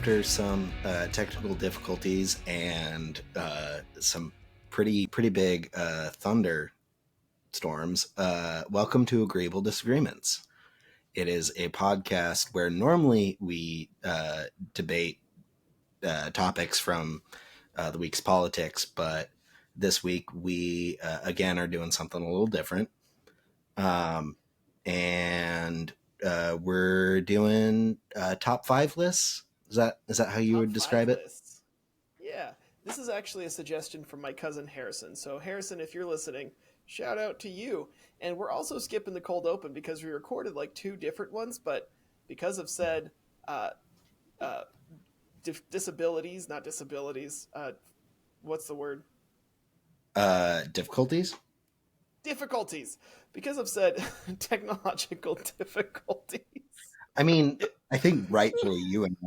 after some technical difficulties and some pretty big thunder storms, welcome to Agreeable Disagreements. It is a podcast where normally we debate topics from the week's politics, but this week we again are doing something a little different. And we're doing top 5 lists. Is that how you Top would describe it? lists. Yeah, this is actually a suggestion from my cousin Harrison. So Harrison, if you're listening, shout out to you. And we're also skipping the cold open because we recorded like 2 different ones, but because of said uh, uh, disabilities, not disabilities. What's the word? Difficulties. Difficulties. Because of said technological difficulties. I mean, I think rightfully you and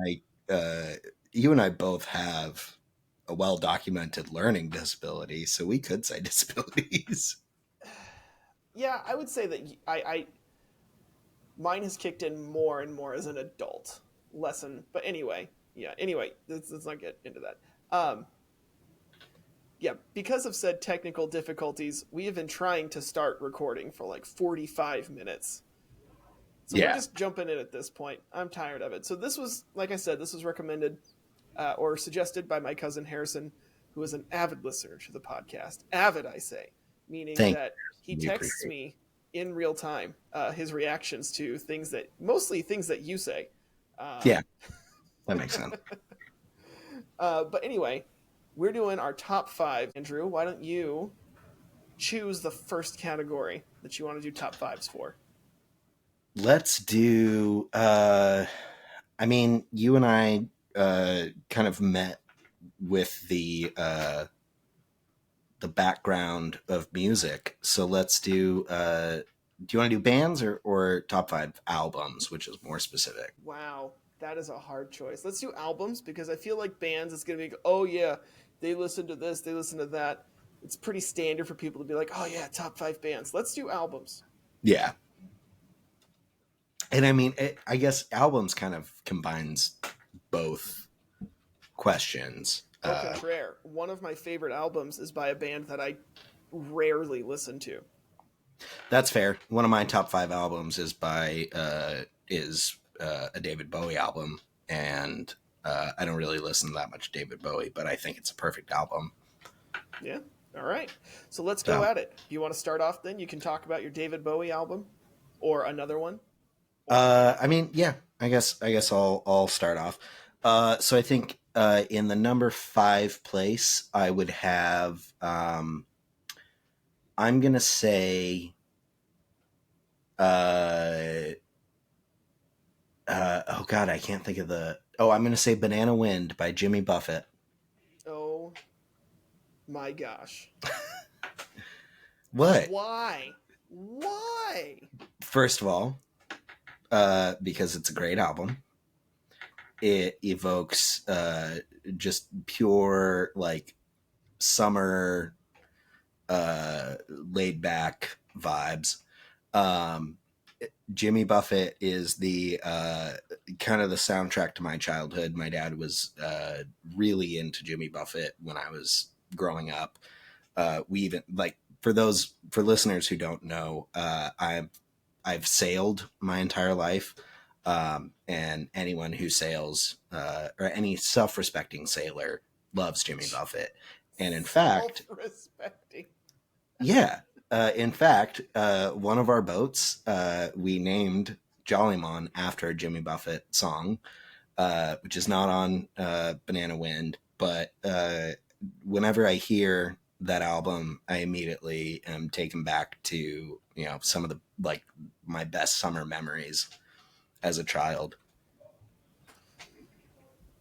I both have a well-documented learning disability, so we could say disabilities. Yeah, I would say that I mine has kicked in more and more as an adult lesson. But anyway, let's not get into that. Yeah, because of said technical difficulties, we have been trying to start recording for like 45 minutes. So we're just jumping in at this point. I'm tired of it. So this was, like I said, this was recommended or suggested by my cousin Harrison, who is an avid listener to the podcast. Avid, I say, meaning that he texts me in real time his reactions to mostly things that you say. Yeah, that makes sense. But anyway, we're doing our top 5. Andrew, why don't you choose the first category that you want to do top 5s for? Let's do. I mean, you and I kind of met with the background of music. So let's do. Do you want to do bands or top 5 albums, which is more specific? Wow, that is a hard choice. Let's do albums because I feel like bands it's going to be, oh yeah, they listen to this, they listen to that. It's pretty standard for people to be like, oh yeah, top 5 bands. Let's do albums. Yeah. And I mean, I guess albums kind of combines both questions. Au contraire, one of my favorite albums is by a band that I rarely listen to. That's fair. One of my top 5 albums is by a David Bowie album, and I don't really listen to that much David Bowie, but I think it's a perfect album. Yeah. All right. So let's go at it. You want to start off then? You can talk about your David Bowie album or another one. I mean, yeah, I guess I'll start off. So I think in the number 5 place, I would have. I'm gonna say. Oh God, I can't think of the. Oh, I'm gonna say "Banana Wind" by Jimmy Buffett. Oh my gosh! What? Why? First of all, because it's a great album. It evokes just pure like summer laid back vibes. Jimmy Buffett is the kind of the soundtrack to my childhood. My dad was really into Jimmy Buffett when I was growing up. We even like for listeners who don't know, I've sailed my entire life. And anyone who sails or any self-respecting sailor loves Jimmy Buffett. And in fact, self-respecting. Yeah. In fact, one of our boats we named Jollymon after a Jimmy Buffett song, which is not on Banana Wind. But whenever I hear that album, I immediately am taken back to some of the my best summer memories as a child.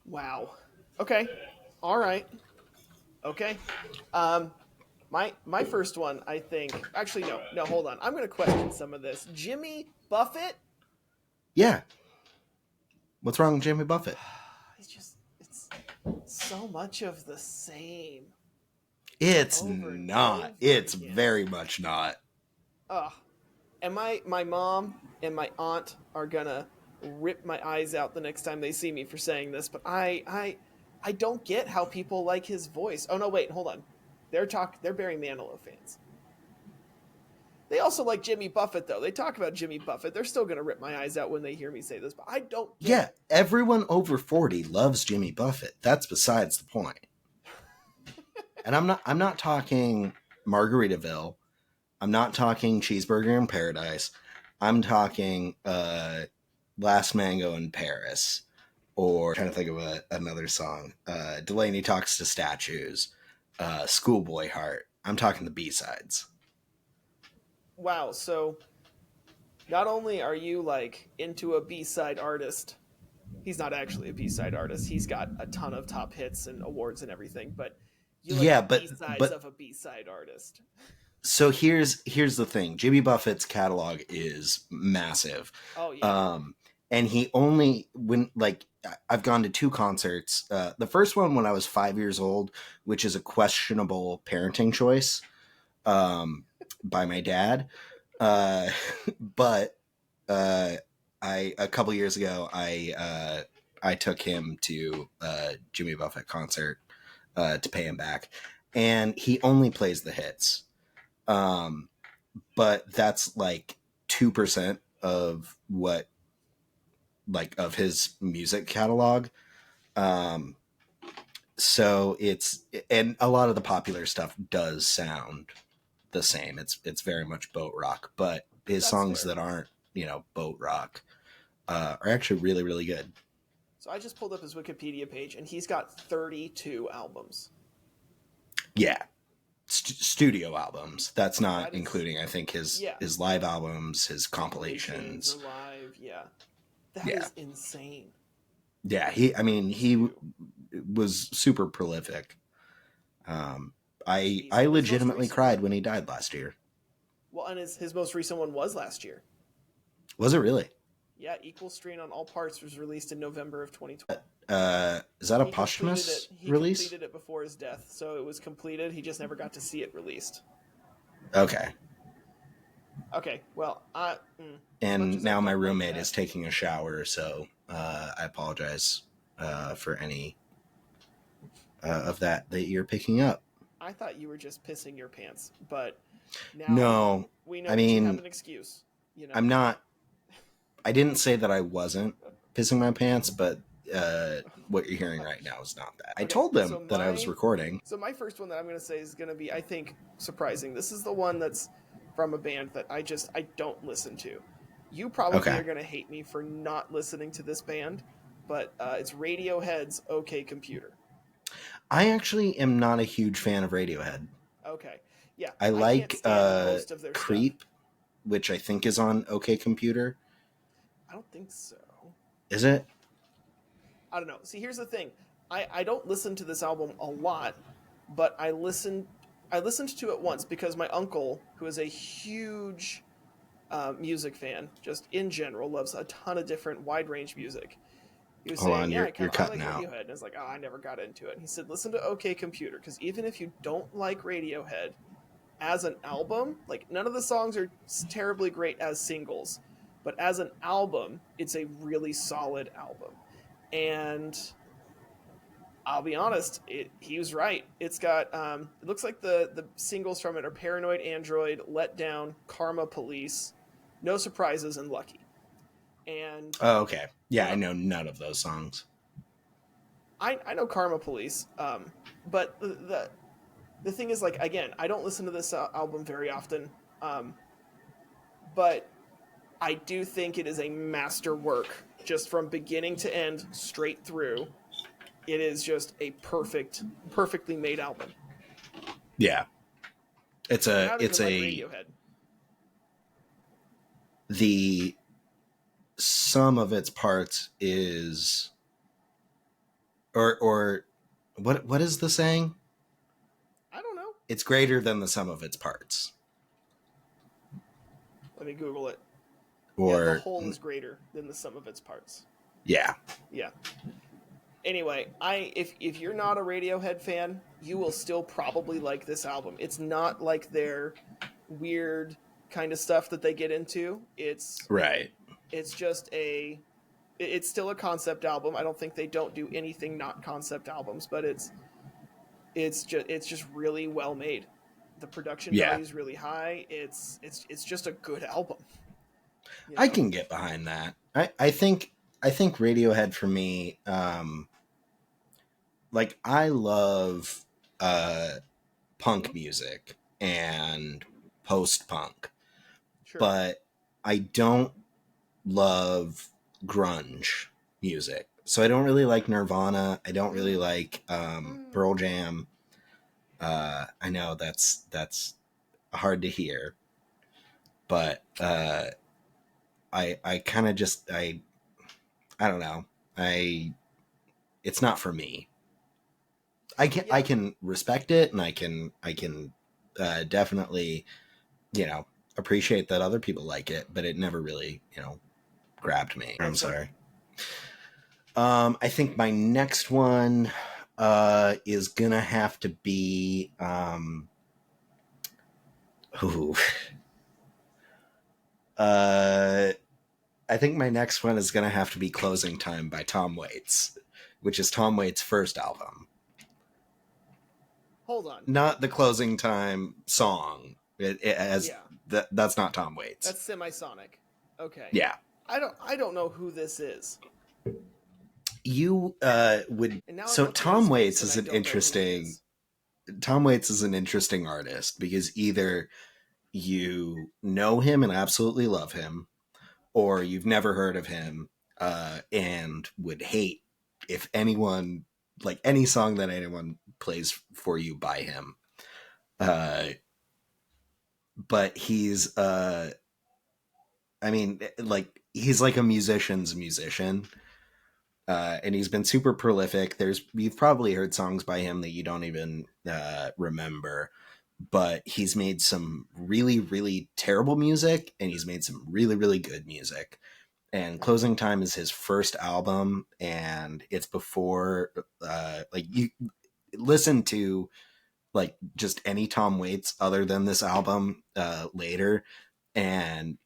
Wow. Okay. All right. Okay. My first one, I think. Actually, no. Hold on. I'm going to question some of this. Jimmy Buffett. Yeah. What's wrong with Jimmy Buffett? It's so much of the same. It's not. It's very much not. And my mom and my aunt are gonna rip my eyes out the next time they see me for saying this, but I don't get how people like his voice. Oh no, wait, hold on. They're Barry Manilow fans. They also like Jimmy Buffett, though. They talk about Jimmy Buffett. They're still going to rip my eyes out when they hear me say this, but I don't get Yeah, it. everyone over 40 loves Jimmy Buffett. That's besides the point. And I'm not talking Margaritaville. I'm not talking Cheeseburger in Paradise. I'm talking Last Mango in Paris. Or I'm trying to think of another song. Delaney Talks to Statues. Schoolboy Heart. I'm talking the B-sides. Wow, so not only are you like into a B-side artist, he's not actually a B-side artist. He's got a ton of top hits and awards and everything, but you like Yeah, the B-sides of a B-side artist. So here's the thing. Jimmy Buffett's catalog is massive. Oh yeah. And he only I've gone to 2 concerts. The first one when I was 5 years old, which is a questionable parenting choice by my dad. But a couple years ago I took him to a Jimmy Buffett concert to pay him back, and he only plays the hits. But that's like 2% of what of his music catalog. So and a lot of the popular stuff does sound the same. It's very much boat rock, but his That's songs fair. that aren't, boat rock, are actually really, really good. So I just pulled up his Wikipedia page, and he's got 32 albums. Yeah. Studio albums. That's not That is, including, I think, his live albums, his compilations. Live, yeah. That Yeah. is insane. Yeah, he was super prolific. I legitimately cried when he died last year. Well, and his most recent one was last year. Was it really? Yeah, Equal Strain on All Parts was released in November of 2020. Is that a posthumous release? He completed it before his death, so it was completed. He just never got to see it released. Okay. Okay, well, and now my roommate is taking a shower, so I apologize for any of that you're picking up. I thought you were just pissing your pants, but now no, we know you have an excuse. I'm not. I didn't say that I wasn't pissing my pants, but what you're hearing right now is not that. I told them that I was recording. So my first one that I'm going to say is going to be, I think, surprising. This is the one that's from a band that I don't listen to. You probably are going to hate me for not listening to this band, but it's Radiohead's OK Computer. I actually am not a huge fan of Radiohead. Okay. Yeah. I like most of their Creep, stuff. which I think is on OK Computer. I don't think so. Is it? I don't know. See, here's the thing. I don't listen to this album a lot, but I listened to it once because my uncle, who is a huge music fan, just in general, loves a ton of different wide range music. He was saying, you're I like cutting Radiohead. out. And I was like, I never got into it. And he said, listen to OK Computer, because even if you don't like Radiohead as an album, like none of the songs are terribly great as singles, but as an album, it's a really solid album. And I'll be honest, he was right. It's got, it looks like the singles from it are Paranoid Android, Let Down, Karma Police, No Surprises, and Lucky. And okay. Yeah, I know none of those songs. I know Karma Police, but the thing is, like, again, I don't listen to this album very often, but I do think it is a masterwork, just from beginning to end, straight through. It is just a perfectly made album. Yeah, it's a Radiohead. The sum of its parts is, or what is the saying? I don't know. It's greater than the sum of its parts. Let me Google it. Or the whole is greater than the sum of its parts. Yeah. Yeah. Anyway, if you're not a Radiohead fan, you will still probably like this album. It's not like their weird kind of stuff that they get into. It's right. It's just a It's still a concept album. I don't think they don't do anything not concept albums, but it's just really well made. The production Yeah, value is really high. It's just a good album, you I know. can get behind that. I think Radiohead for me, like I love uh, Mm-hmm. punk music and post punk, Sure. but I don't love grunge music. So I don't really like Nirvana. I don't really Mm. like Mm. Pearl Jam. I know that's hard to hear, but I kind of just I don't know. I It's not for me. I Yeah. can respect it, and I can definitely, you know, appreciate that other people like it, but it never really, grabbed me. I'm Right. So sorry. I think my next one is gonna have to be ooh, uh I think my next one is gonna have to be Closing Time by Tom Waits, which is Tom Waits' first album. hold on. Not the Closing Time song. As Yeah, that's not Tom Waits. that's Semisonic. Okay. Yeah. I don't know who this is, You would and now I'm so looking at his Tom face Waits and is I an don't know who he interesting is. Tom Waits is an interesting artist because either you know him and absolutely love him, or you've never heard of him and would hate if anyone, like any song that anyone plays for you by him. Uh, but I mean, like he's like a musician's musician. And he's been super prolific. You've probably heard songs by him that you don't even remember, but he's made some really, really terrible music, and he's made some really, really good music. And Mm-hmm. Closing Time is his first album, and it's before like you listen to like just any Tom Waits other than this album later, and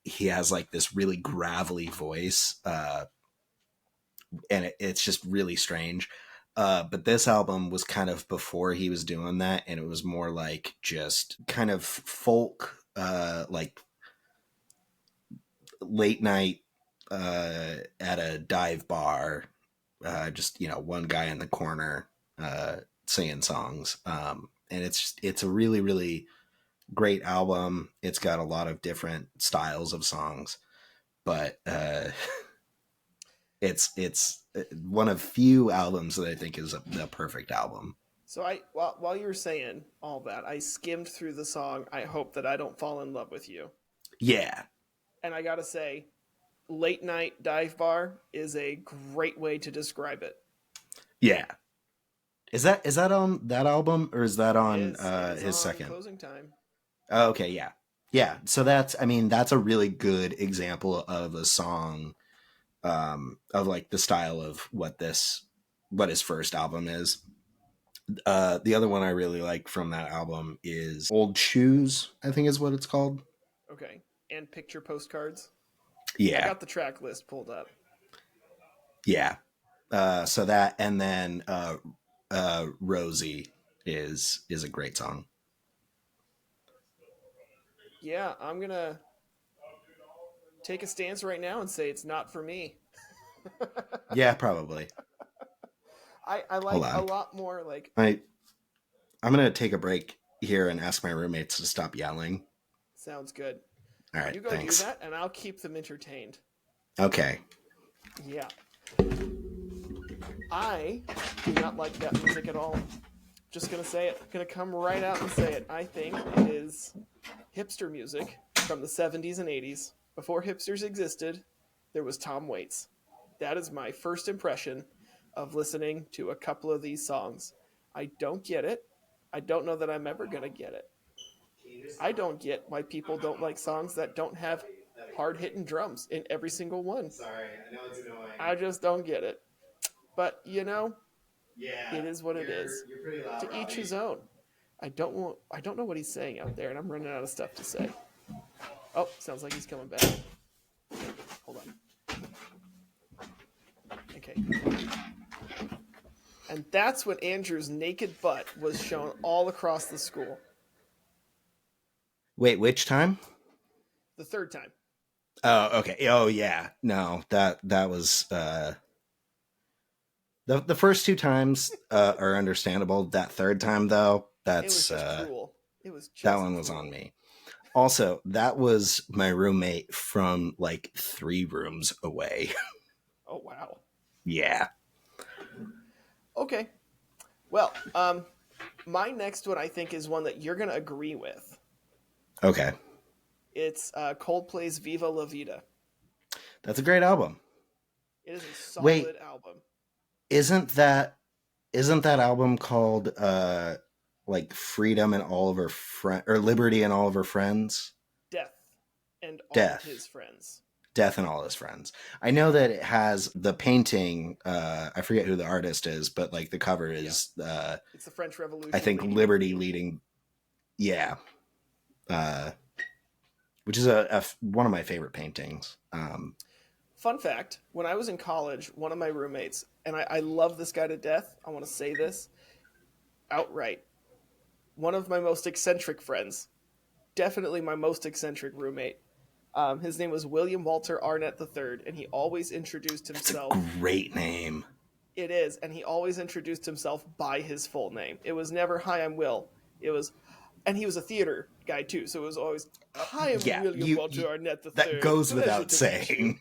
he has like this really gravelly voice, and it's just really strange. But this album was kind of before he was doing that, and it was more like just kind of folk, like late night at a dive bar, just one guy in the corner singing songs, and it's a really really great album. It's got a lot of different styles of songs, but it's one of few albums that I think is a perfect album. So while you were saying all that, I skimmed through the song "I Hope That I Don't Fall in Love with You," Yeah, and I gotta say, late night dive bar is a great way to describe it. yeah. Is that on that album, or is that It on is. It is his on second? Closing Time. Oh, okay, yeah, yeah. So that's a really good example of a song, of like the style of what his first album is. The other one I really like from that album is Old Shoes, I think is what it's called. Okay, and picture postcards. I Yeah, got the track list pulled up. yeah. So that, and then Rosie is a great song. Yeah, I'm gonna take a stance right now and say it's not for me. Yeah, probably. I Hold like a on. lot more like I I'm gonna take a break here and ask my roommates to stop yelling. sounds good. All right, You go do thanks. that and I'll keep them entertained. Okay. Yeah. I do not like that music at all. Just gonna say it. Gonna come right out and say it. I think it is hipster music from the 70s and 80s. Before hipsters existed, there was Tom Waits. That is my first impression of listening to a couple of these songs. I don't get it. I don't know that I'm ever gonna get it. I don't get why people don't like songs that don't have hard hitting drums in every single one. Sorry, I know it's annoying. I just don't get it. But Yeah, it is what it is. you're pretty loud, To each Robbie. his own. I don't know what he's saying out there, and I'm running out of stuff to say. Oh, sounds like he's coming back. Hold on. And that's when Andrew's naked butt was shown all across the school. Wait, which time? The third time. Oh, okay. Oh, yeah. No, that was the first two times are understandable. That third time, though, It was that's just cruel. It was that just one was cruel. on me. Also, that was my roommate from like 3 rooms away. Oh, wow. Yeah. Okay. Well, my next one I think is one that you're going to agree with. Okay. It's Coldplay's Viva La Vida. That's a great album. It is a Wait, solid album. isn't that album called like Freedom and All of Her Friends, or Liberty and All of Her Friends? Death and all of Death. his friends. Death and All His Friends. I know that it has the painting, I forget who the artist is, but like the cover is It's the French Revolution. I think Liberty leading, yeah. Which is one of my favorite paintings. Fun fact, when I was in college, one of my roommates, and I love this guy to death, I want to say this outright, one of my most eccentric friends, definitely my most eccentric roommate, his name was William Walter Arnett III, and he always introduced himself. That's a great name. It is, and he always introduced himself by his full name. It was never, "Hi, I'm Will." It was, and he was a theater guy too, so it was always, "Hi, I'm William Walter Arnett III." That goes without saying.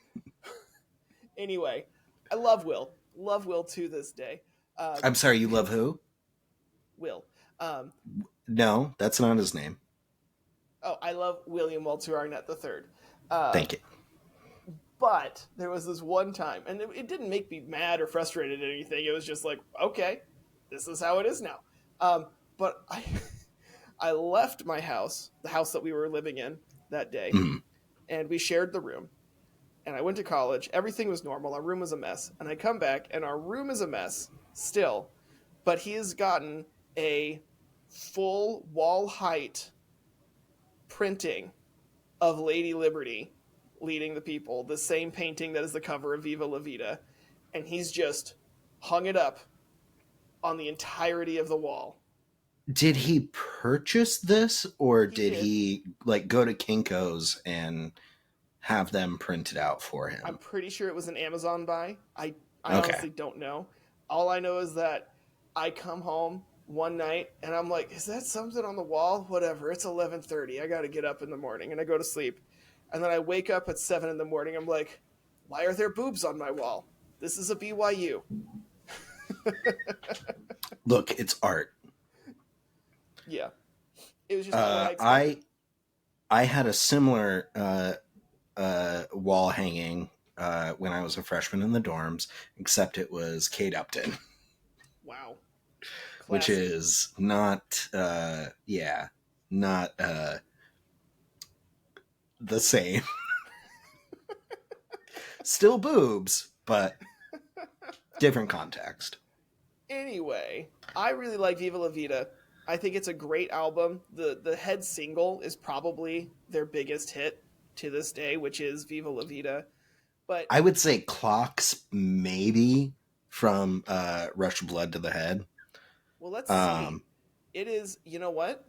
Anyway, I love Will. Love Will to this day. I'm sorry, you love who? Will. No, that's not his name. Oh, I love William Walter Arnett III. Thank you. But there was this one time, and it didn't make me mad or frustrated or anything. It was just like, okay, this is how it is now. But I left my house, the house that we were living in that day, and we shared the room. And I went to college. Everything was normal. Our room was a mess. And I come back, and our room is a mess still. But he has gotten a full wall height printing of Lady Liberty leading the people, the same painting that is the cover of Viva La Vida. And he's just hung it up on the entirety of the wall. Did he purchase this, or did he like go to Kinko's and have them printed out for him? I'm pretty sure it was an Amazon buy. I honestly don't know. All I know is that I come home one night and I'm like, is that something on the wall? Whatever. It's 11:30. I got to get up in the morning, and I go to sleep. And then I wake up at 7 in the morning. I'm like, why are there boobs on my wall? This is a BYU. Look, it's art. Yeah. It was just I had a similar wall hanging when I was a freshman in the dorms, except it was Kate Upton. Wow. Classy. Which is not not the same. Still boobs, but different context. Anyway, I really like Viva La Vida. I think it's a great album. The head single is probably their biggest hit to this day, which is Viva La Vida. But I would say Clocks, maybe, from Rush of Blood to the Head. Well, let's see. It is, you know what?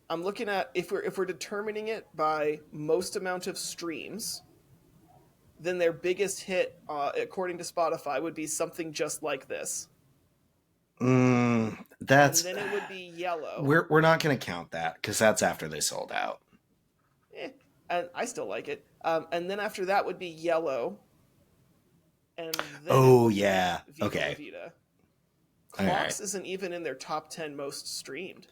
I'm looking at, if we're determining it by most amount of streams, then their biggest hit, according to Spotify, would be Something Just Like This. That's. And then it would be Yellow. We're not going to count that because that's after they sold out. And I still like it. And then after that would be Yellow. And then yeah. Viva okay. La Vida. Clocks isn't even in their top 10 most streamed.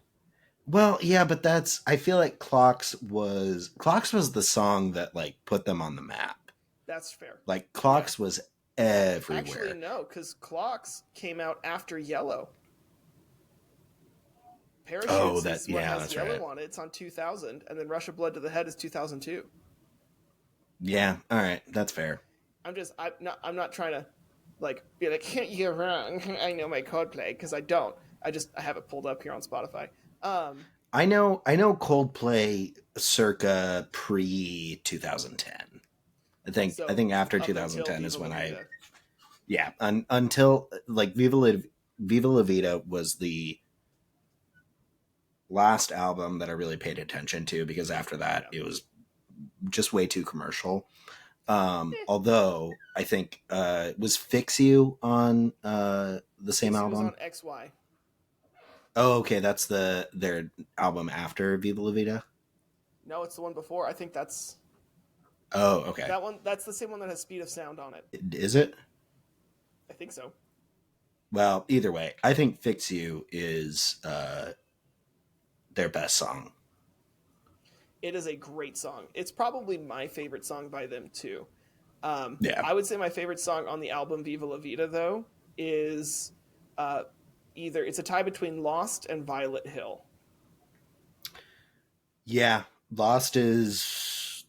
Well, yeah, but I feel like Clocks was the song that like put them on the map. That's fair. Like Clocks was everywhere. Actually, no, because Clocks came out after Yellow. Parachutes is what has Yellow on it. It's on 2000, and then Rush of Blood to the Head is 2002. Yeah, all right, that's fair. I'm not trying to like be like, you're wrong. I know my Coldplay, because I don't. I have it pulled up here on Spotify. I know Coldplay circa pre 2010. I think after 2010 is when until like Viva Viva La Vida was the last album that I really paid attention to, because after that Yeah. it was just way too commercial. Eh, Although I think was Fix You on the same Fix You was album. on XY. Oh, okay, that's their album after Viva La Vida. No, it's the one before. I think that's Oh, okay. that one. That's the same one that has Speed of Sound on it. Is it? I think so. Well, either way, I think Fix You is their best song. It is a great song. It's probably my favorite song by them too. Yeah. I would say my favorite song on the album Viva La Vida though is uh, either it's a tie between Lost and Violet Hill. Yeah. Lost is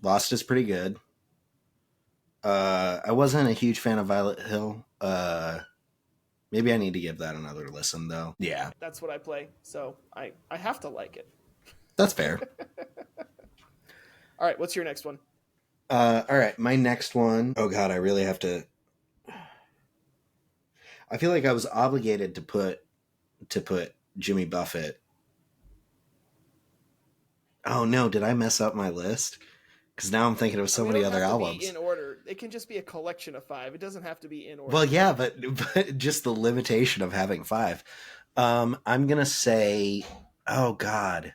pretty good. I wasn't a huge fan of Violet Hill. Maybe I need to give that another listen though. Yeah. That's what I play, so I have to like it. That's fair. All right, what's your next one? All right, my next one. Oh God, I really have to. I feel like I was obligated to put Jimmy Buffett. Oh no, did I mess up my list? Because now I'm thinking of I so mean, it many don't other have to be albums. in order. It can just be a collection of five. It doesn't have to be in Well, order. yeah, but just the limitation of having five. I'm gonna say, oh God.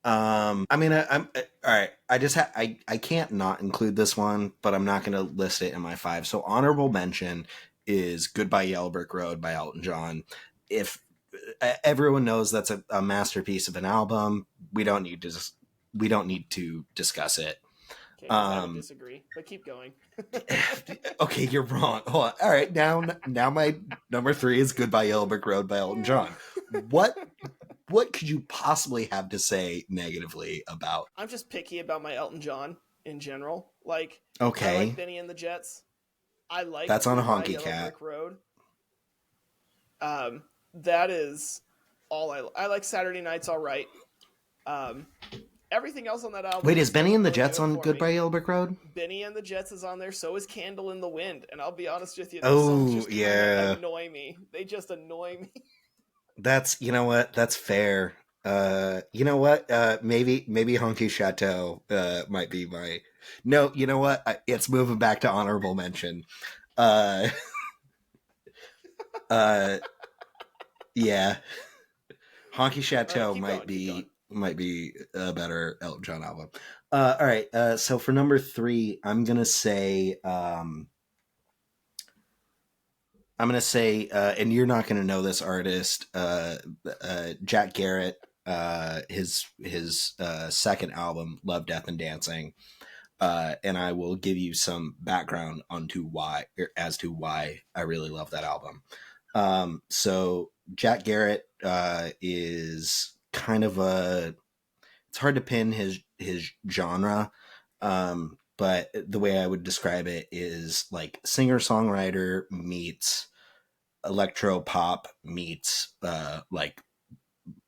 I mean, I'm all right. I can't not include this one, but I'm not gonna list it in my five. So honorable mention is "Goodbye Yellow Brick Road" by Elton John. If everyone knows that's a masterpiece of an album, we don't need to discuss it. Okay, because I would Um, disagree, but keep going. okay, you're wrong. Hold on. All right, now my number three is "Goodbye Yellow Brick Road" by Elton John. What what could you possibly have to say negatively about? I'm just picky about my Elton John in general. Like, I like Okay, Benny and the Jets. I like that's on a Goodbye Honky Yellow Cat. Brick Road. That is all I like. Saturday Night's all right. Um, Everything else on that album Wait, is just Benny doesn't and the really Jets do it on for me. "Goodbye Yellow Brick Road"? Benny and the Jets is on there. So is Candle in the Wind. And I'll be honest with you, those songs Oh just kind of yeah, annoy me. They just annoy me. that's you know what? That's fair. You know what? Maybe Honky Chateau might be my. No, you know what? It's moving back to honorable mention. Uh, uh, yeah, Honky All right, Chateau keep going. Keep going. might be a better Elton John album. All right. So for number three, I'm gonna say, and you're not gonna know this artist, Jack Garrett. His second album, "Love, Death, and Dancing," and I will give you some background onto why, as to why I really love that album. So Jack Garrett is kind of a. It's hard to pin his genre, but the way I would describe it is like singer songwriter meets electro pop meets like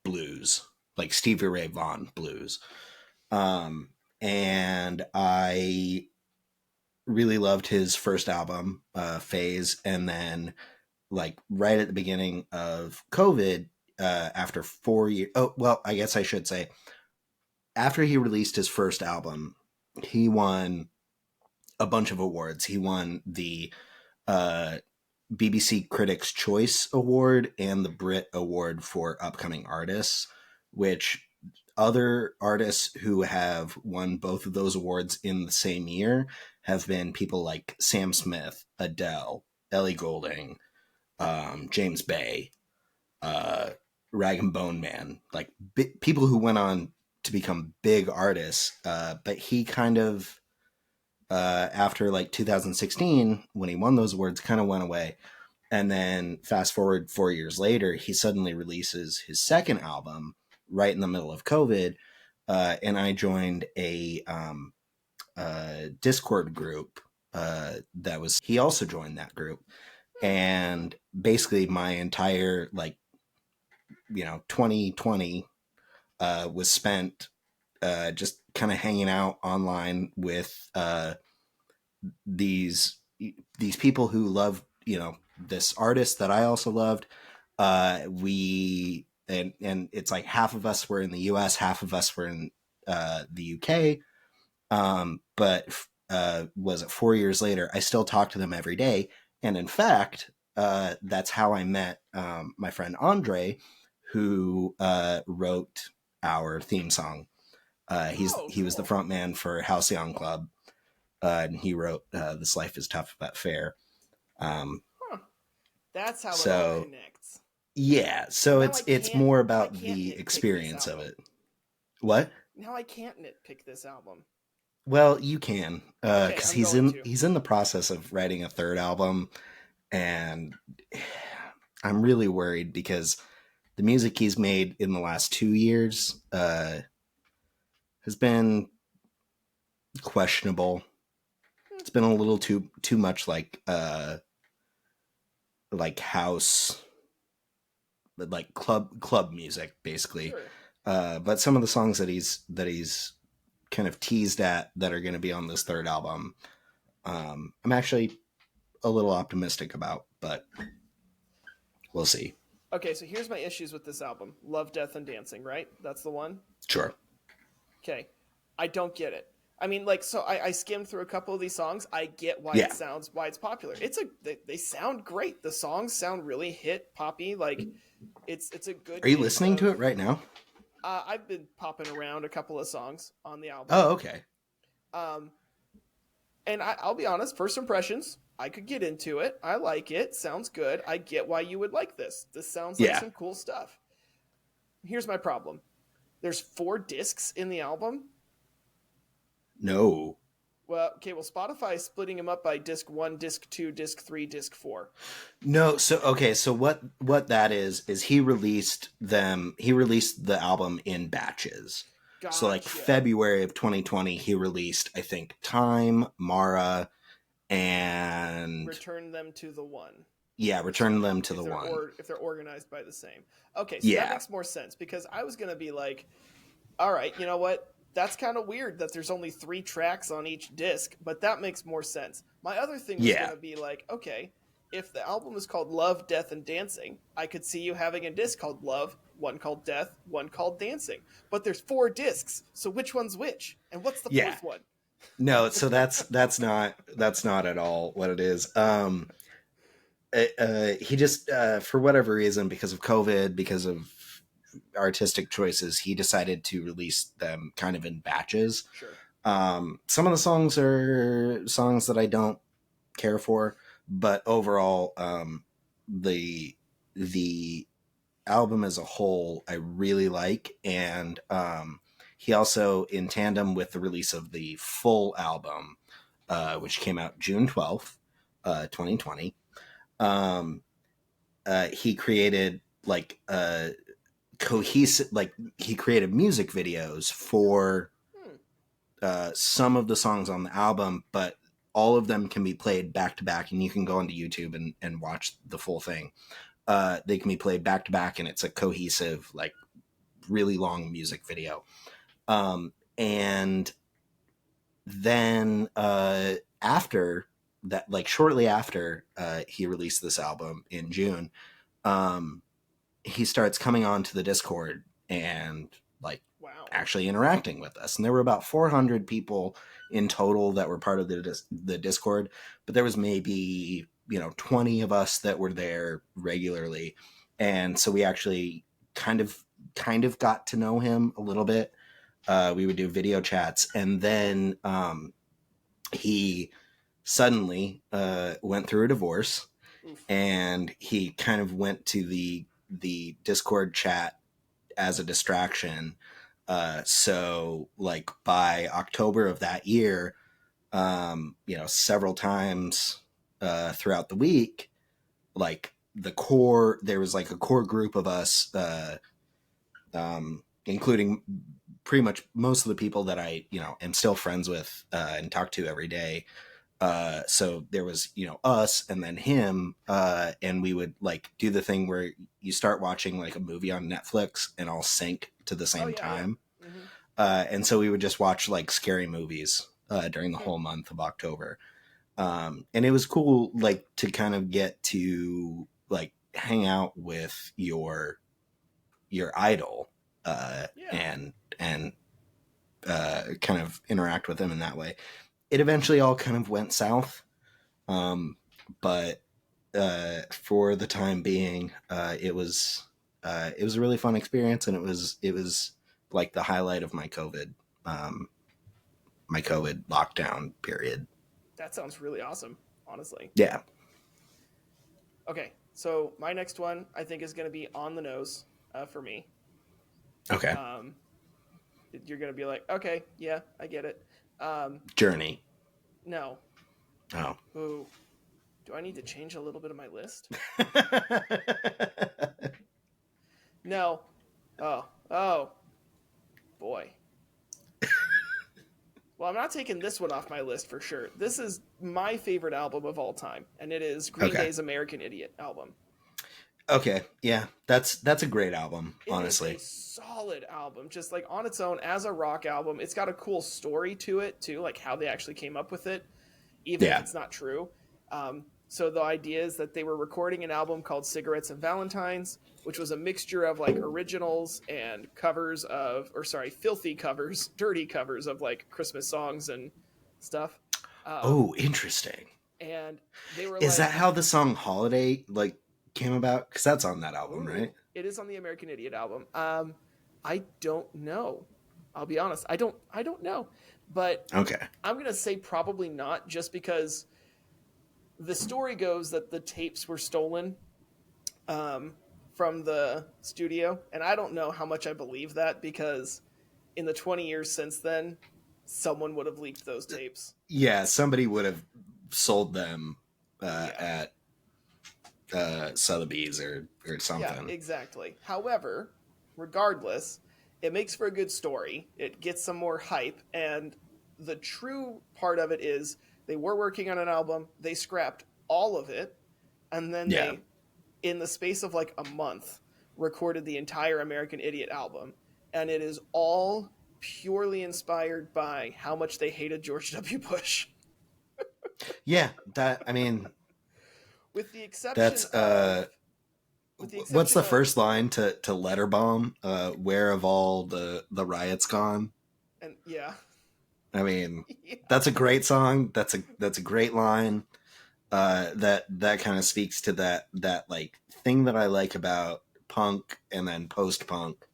blues, like Stevie Ray Vaughan blues. Um, and I really loved his first album, Phase, and then like right at the beginning of COVID, after 4 years. Oh well, I guess I should say after he released his first album, he won a bunch of awards. He won the uh, BBC Critics' Choice Award and the Brit Award for Upcoming Artists, which other artists who have won both of those awards in the same year have been people like Sam Smith, Adele, Ellie Goulding, James Bay, uh, Rag and Bone Man, like people who went on to become big artists. But he kind of, after like 2016, when he won those awards, kind of went away. And then fast forward 4 years later, he suddenly releases his second album right in the middle of COVID. And I joined a Discord group he also joined that group. And basically my entire 2020 was spent just kind of hanging out online with these people who love this artist that I also loved. We and it's like half of us were in the U.S., half of us were in the U.K. But was it 4 years later? I still talk to them every day, and in fact, that's how I met my friend Andre, who wrote our theme song. Oh, He was the cool. front man for Halcyon Club, and he wrote "This Life Is Tough But Fair." Um, Huh. That's how it all so connects. yeah, Well, so it's more now I about can't the nitpick this experience of album. it. What? Now I can't nitpick this album. Well, you can, Okay, because I'm going to. he's in the process of writing a third album, and I'm really worried because the music he's made in the last 2 years has been questionable. Hmm, It's been a little too much like house, like club music, basically. sure. But some of the songs that he's kind of teased at that are going to be on this third album, I'm actually a little optimistic about, but we'll see. Okay, so here's my issues with this album: Love, Death, and Dancing. Right? That's the one. Sure. Okay, I don't get it. I mean, like, so I skimmed through a couple of these songs. I get Yeah. why it's popular. They sound great. The songs sound really hit poppy. Like, it's a good Are you mix listening to of. it right now? I've been popping around a couple of songs on the album. Oh, okay. Um, and I'll be honest, first impressions, I could get into it. I like it. Sounds good. I get why you would like this. This sounds like Yeah. some cool stuff. Here's my problem. There's 4 discs in the album. No. Well, okay, well, Spotify is splitting them up by disc 1, disc 2, disc 3, disc 4. No, so okay, so what that is he released the album in batches. So like Gotcha. February of 2020 he released I think Time, Mara, and Return them to the one. yeah, Return Them to the One. If they're organized by the same. Okay, so that Yeah. makes more sense because I was going to be like, all right, you know what? That's kind of weird that there's only 3 tracks on each disc, but that makes more sense. My other thing was going Yeah. to be like, okay, if the album is called Love, Death, and Dancing, I could see you having a disc called Love, one called Death, one called Dancing. But there's 4 discs, so which one's which? And what's the Yeah. fourth one? No, so that's not at all what it is. He just for whatever reason, because of COVID, because of artistic choices, he decided to release them kind of in batches. Sure. Some of the songs are songs that I don't care for, but overall, the album as a whole I really like, and he also, in tandem with the release of the full album, which came out June 12th, 2020, um, he created like cohesive, like he created music videos for Hmm. some of the songs on the album, but all of them can be played back to back, and you can go onto YouTube and watch the full thing. They can be played back to back, and it's a cohesive, like really long music video. And then after that, like shortly after he released this album in June, um, he starts coming on to the Discord and like Wow. actually interacting with us. And there were about 400 people in total that were part of the Discord, but there was maybe 20 of us that were there regularly, and so we actually kind of got to know him a little bit. We would do video chats, and then he suddenly went through a divorce, Oof. and he kind of went to the Discord chat as a distraction. So like by October of that year, several times throughout the week, like there was like a core group of us, including pretty much most of the people that I, am still friends with and talk to every day. So there was, us and then him, and we would like do the thing where you start watching like a movie on Netflix and all sync to the Oh, same yeah, yeah. time. Mm-hmm. And so we would just watch like scary movies during the whole month of October. And it was cool, like, to kind of get to like hang out with your idol, Yeah. and kind of interact with them in that way. It eventually all kind of went south, but for the time being, it was a really fun experience, and it was like the highlight of um, my COVID lockdown period. That sounds really awesome, honestly. Yeah. Okay, so my next one I think is going to be on the nose for me. Okay. Um, you're going to be like, okay, yeah, I get it. Journey. No. Oh. Ooh. Do I need to change a little bit of my list? No. Oh, boy. Well, I'm not taking this one off my list for sure. This is my favorite album of all time, and it is Green Okay. Day's American Idiot album. Okay. Yeah. That's a great album, It is a honestly. solid album, just like on its own as a rock album. It's got a cool story to it too, like how they actually came up with it, even if Yeah. it's not true. So the idea is that they were recording an album called Cigarettes and Valentines, which was a mixture of like originals and covers of, or sorry, filthy covers, dirty covers of like Christmas songs and stuff. Um, Oh, interesting. and they were Is like, that how the song "Holiday" like came about? Because that's on that album, "Ooh, right? it is on the American Idiot album." I don't know. I'll be honest. I don't know, but Okay. I'm gonna say probably not, just because the story goes that the tapes were stolen um, from the studio, and I don't know how much I believe that, because in the 20 years since then, someone would have leaked those tapes. Yeah, somebody would have sold them Yeah, at Sotheby's or yeah, something. exactly. However, regardless, it makes for a good story. It gets some more hype, and the true part of it is they were working on an album, they scrapped all of it, and then Yeah. they, in the space of like a month, recorded the entire American Idiot album. And it is all purely inspired by how much they hated George W. Bush. Yeah, that I mean, With the exception that's of with the what's exception the of first line to Letter Bomb? Where have all the riots gone? and yeah. I mean, Yeah. that's a great song. That's a great line. That kind of speaks to that like thing that I like about punk and then post punk.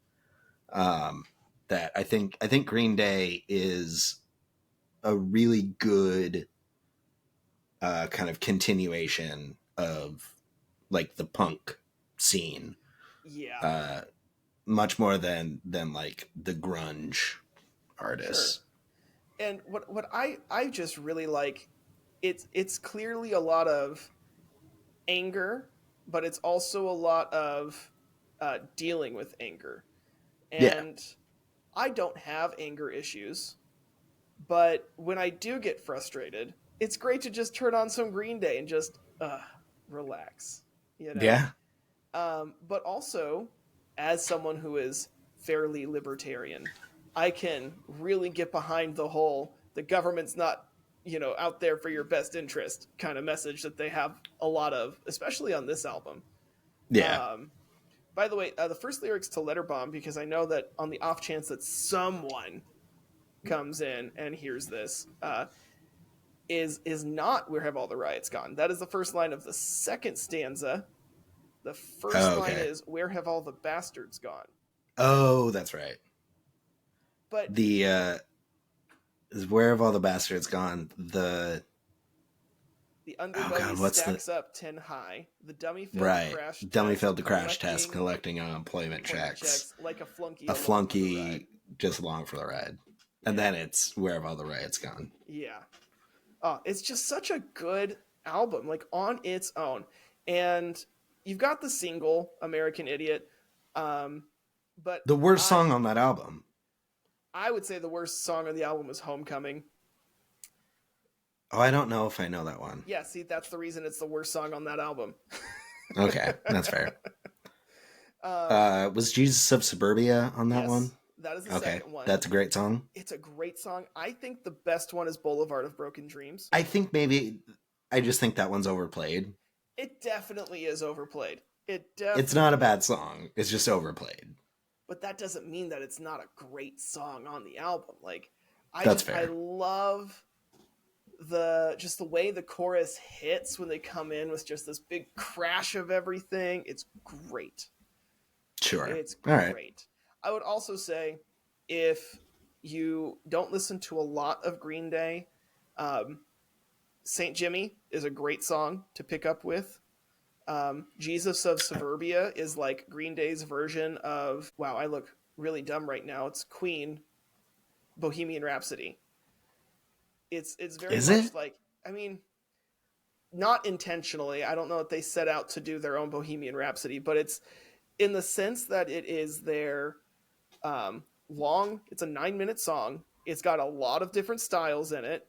Um, that I think Green Day is a really good kind of continuation of like the punk scene, Yeah. uh, much more than like the grunge Sure. artists. And what I just really like, it's clearly a lot of anger, but it's also a lot of dealing with anger. Yeah, And I don't have anger issues, but when I do get frustrated, it's great to just turn on some Green Day and just relax, you know. yeah, But also, as someone who is fairly libertarian, I can really get behind the whole "the government's not, out there for your best interest" kind of message that they have a lot of, especially on this album. yeah. Um, by the way, the first lyrics to Letter Bomb, because I know that on the off chance that someone comes in and hears this, is not "Where have all the riots gone." That is the first line of the second stanza. The first Oh, line okay. is "Where have all the bastards gone?" Oh, that's right. But The is where have all the bastards gone? the Oh underbelly God, what's the stacks up 10 high. The dummy failed to right? crash Dummy test, failed to crash test, collecting collecting unemployment employment checks. checks like a flunky A along for the ride. flunky just along for the ride, and Yeah, then it's where have all the riots gone? yeah. Oh, it's just such a good album, like on its own. And you've got the single "American Idiot," um, but The worst I song on that album. I would say the worst song on the album is "Homecoming." Oh, I don't know if I know that one. Yeah, see, that's the reason it's the worst song on that album. Okay, that's fair. um, Was Jesus of Suburbia on that one? yes, that is the Okay, second one. that's a great song. It's a great song. I think the best one is "Boulevard of Broken Dreams." I think maybe I just think that one's overplayed. It definitely is overplayed. It It's not a definitely bad is. song. It's just overplayed. But that doesn't mean that it's not a great song on the album. Like That's I fair. love the way the chorus hits when they come in with just this big crash of everything. It's great. Sure. It's All right. great. I would also say if you don't listen to a lot of Green Day, um, Saint Jimmy is a great song to pick up with. Jesus of Suburbia is like Green Day's version of, wow, I look really dumb right now. It's Queen, Bohemian Rhapsody. It's very Is it? much like, I mean, not intentionally. I don't know if they set out to do their own Bohemian Rhapsody, but it's in the sense that it is their long. It's a 9-minute song. It's got a lot of different styles in it.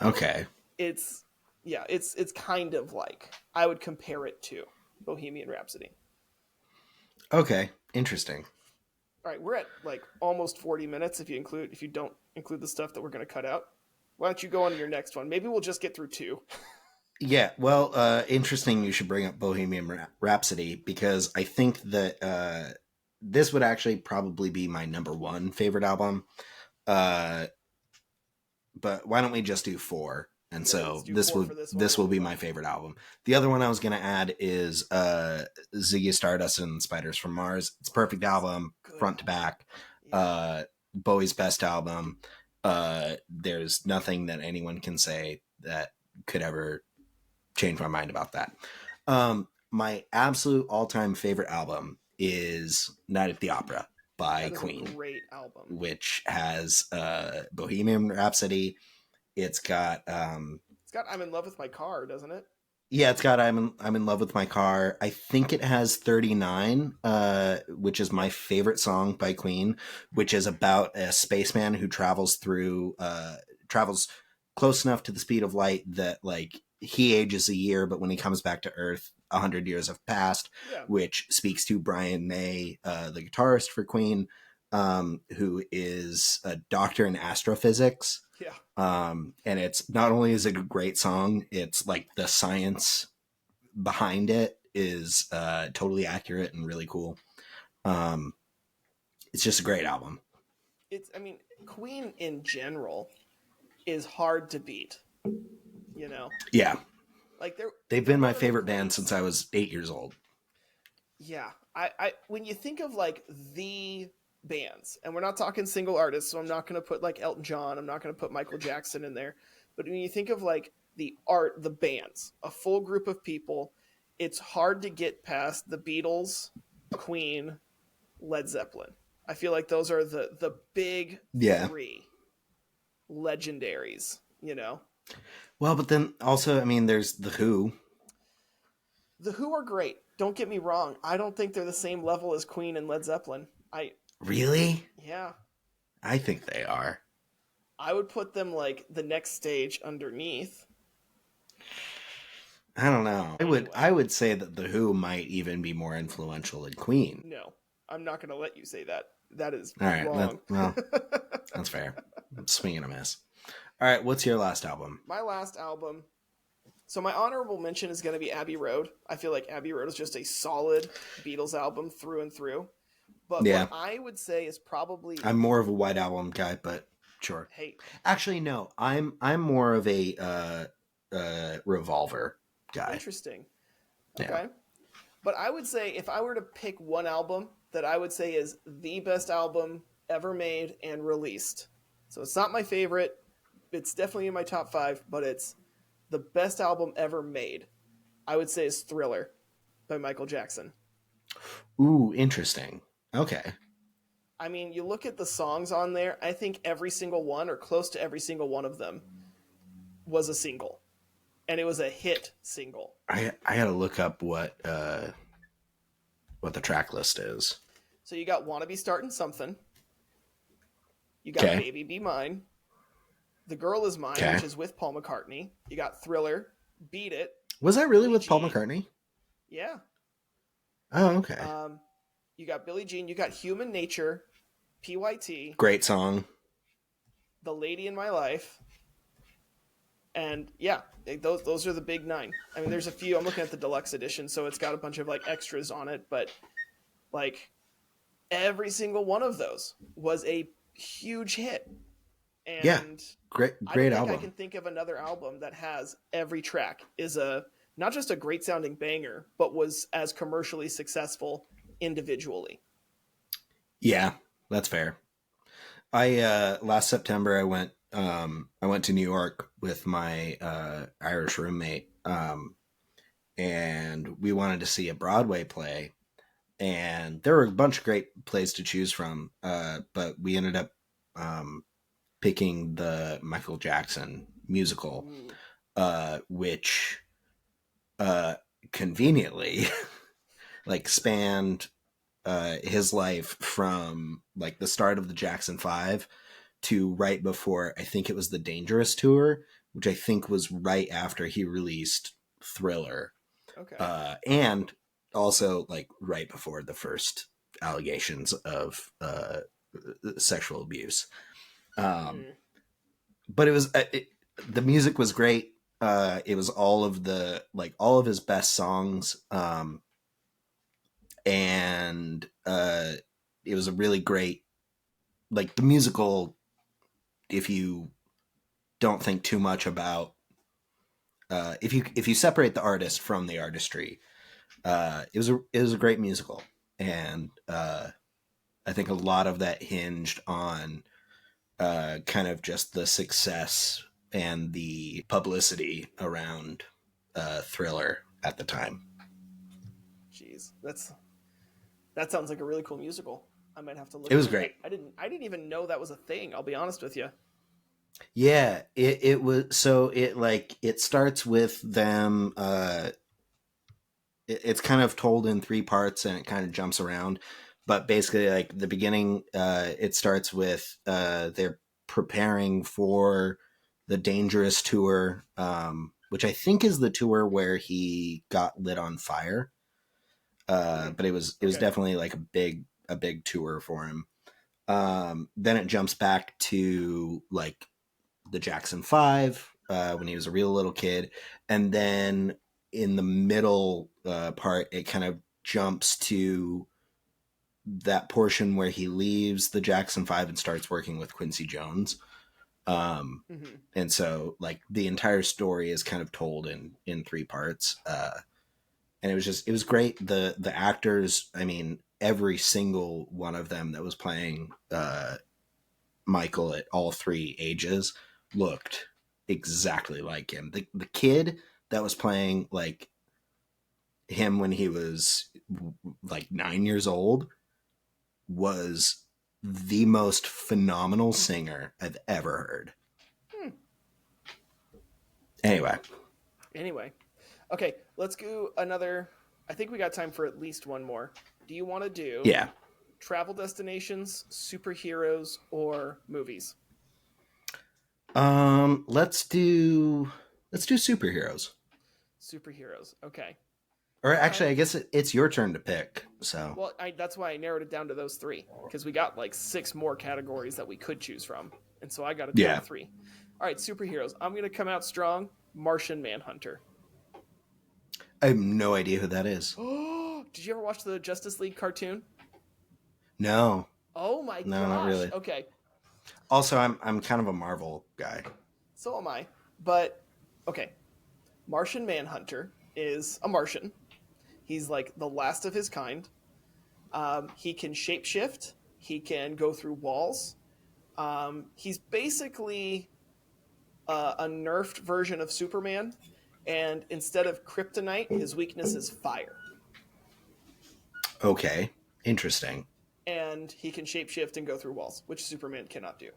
Okay. It's yeah, it's kind of like I would compare it to Bohemian Rhapsody. Okay. Interesting. All right, we're at like almost 40 minutes if you don't include the stuff that we're going to cut out. Why don't you go on to your next one? Maybe we'll just get through two. Yeah. Well, interesting. You should bring up Bohemian Rhapsody because I think that this would actually probably be my number one favorite album. Uh, but why don't we just do four? And Yeah, let's so do four for this one. this will be my favorite album. The other one I was going to add is Ziggy Stardust and Spiders from Mars. It's a perfect album, Good. front to back. Yeah. Bowie's best album. There's nothing that anyone can say that could ever change my mind about that. My absolute all-time favorite album is Night at the Opera by That is Queen. a great album. Which has Bohemian Rhapsody. It's got I'm in love with my car, doesn't it? yeah, it's got I'm in love with my car. I think it has 39, which is my favorite song by Queen, which is about a spaceman who travels close enough to the speed of light that like he ages a year, but when he comes back to Earth, 100 years have passed, Yeah. which speaks to Brian May, the guitarist for Queen, who is a doctor in astrophysics. Yeah. And it's not only is it a great song, it's like the science behind it is totally accurate and really cool. It's just a great album. I mean, Queen in general is hard to beat. You know? Yeah. Like they've been my favorite band since I was 8 years old. Yeah. I when you think of like the bands, and we're not talking single artists, so I'm not going to put like Elton John, I'm not going to put Michael Jackson in there, but when you think of like the bands, a full group of people, it's hard to get past the Beatles, Queen, Led Zeppelin. I feel like those are the big three legendaries, you know? Well, but then also, I mean, there's The Who. The Who are great. Don't get me wrong. I don't think they're the same level as Queen and Led Zeppelin. Really? Yeah. I think they are. I would put them like the next stage underneath. I don't know. I would say that The Who might even be more influential than Queen. No, I'm not going to let you say that. That is all right, wrong. That's fair. Swing and a miss. All right, what's your last album? My last album. So my honorable mention is going to be Abbey Road. I feel like Abbey Road is just a solid Beatles album through and through. But what I would say is probably I'm more of a White Album guy, but sure. Hey, actually, no. I'm more of a Revolver guy. Interesting. Okay. Yeah. But I would say if I were to pick one album that I would say is the best album ever made and released. So it's not my favorite. It's definitely in my top 5, but it's the best album ever made. I would say is Thriller by Michael Jackson. Ooh, interesting. Okay. I mean, you look at the songs on there, I think every single one or close to every single one of them was a single. And it was a hit single. I got to look up what the track list is. So you got Wanna Be Starting Something. You got Baby Be Mine. The Girl Is Mine, which is with Paul McCartney. You got Thriller, Beat It. Was that really with Paul McCartney? Yeah. Oh, okay. You got Billie Jean. You got Human Nature, PYT. Great song. The Lady in My Life. And yeah, those are the big nine. I mean, there's a few. I'm looking at the deluxe edition, so it's got a bunch of like extras on it, but like every single one of those was a huge hit. Yeah, And I don't great think I can album. think of another album that has every track is a not just a great sounding banger, but was as commercially successful individually. Yeah, that's fair. I last September I went to New York with my Irish roommate, and we wanted to see a Broadway play, and there were a bunch of great plays to choose from, but we ended up um, picking the Michael Jackson musical, Ooh. which uh, conveniently like spanned his life from like the start of the Jackson Five to right before, I think it was the Dangerous tour, which I think was right after he released Thriller, Okay. and also like right before the first allegations of sexual abuse. Um, Mm. but the music was great. It was all of his best songs, and it was a really great like the musical. If you don't think too much about if you separate the artist from the artistry, it was a great musical, and I think a lot of that hinged on kind of just the success and the publicity around Thriller at the time. Jeez, that sounds like a really cool musical. I might have to It look was into that. great. I didn't even know that was a thing. I'll be honest with you. Yeah, it was so it like it starts with them it's kind of told in three parts and it kind of jumps around, but basically like the beginning it starts with they're preparing for the Dangerous tour, which I think is the tour where he got lit on fire, Hmm. but it was Okay. definitely like a big tour for him. Then it jumps back to like the Jackson Five when he was a real little kid, and then in the middle part, it kind of jumps to that portion where he leaves the Jackson Five and starts working with Quincy Jones. Um, Hmm. and so, like the entire story is kind of told in three parts, and it was great. The actors, I mean, every single one of them that was playing Michael at all three ages looked exactly like him. The kid that was playing like him when he was like 9 years old was the most phenomenal singer I've ever heard. Hmm. Anyway, Anyway, okay, let's go another. I think we got time for at least one more. Do you want to do yeah. travel destinations, superheroes, or movies? Let's do superheroes. Superheroes. Okay. Or All actually, right. I guess it's your turn to pick. So Well, that's why I narrowed it down to those three because we got like six more categories that we could choose from, and so I got it down to yeah, three. All right, superheroes. I'm gonna come out strong. Martian Manhunter. I have no idea who that is. Oh, did you ever watch the Justice League cartoon? No, Oh my no, not gosh. really. Okay, Also, I'm kind of a Marvel guy. so am I. But okay, Martian Manhunter is a Martian. He's like the last of his kind. He can shapeshift. He can go through walls. He's basically a nerfed version of Superman, and instead of kryptonite, his weakness is fire. Okay, interesting. And he can shapeshift and go through walls, which Superman cannot do.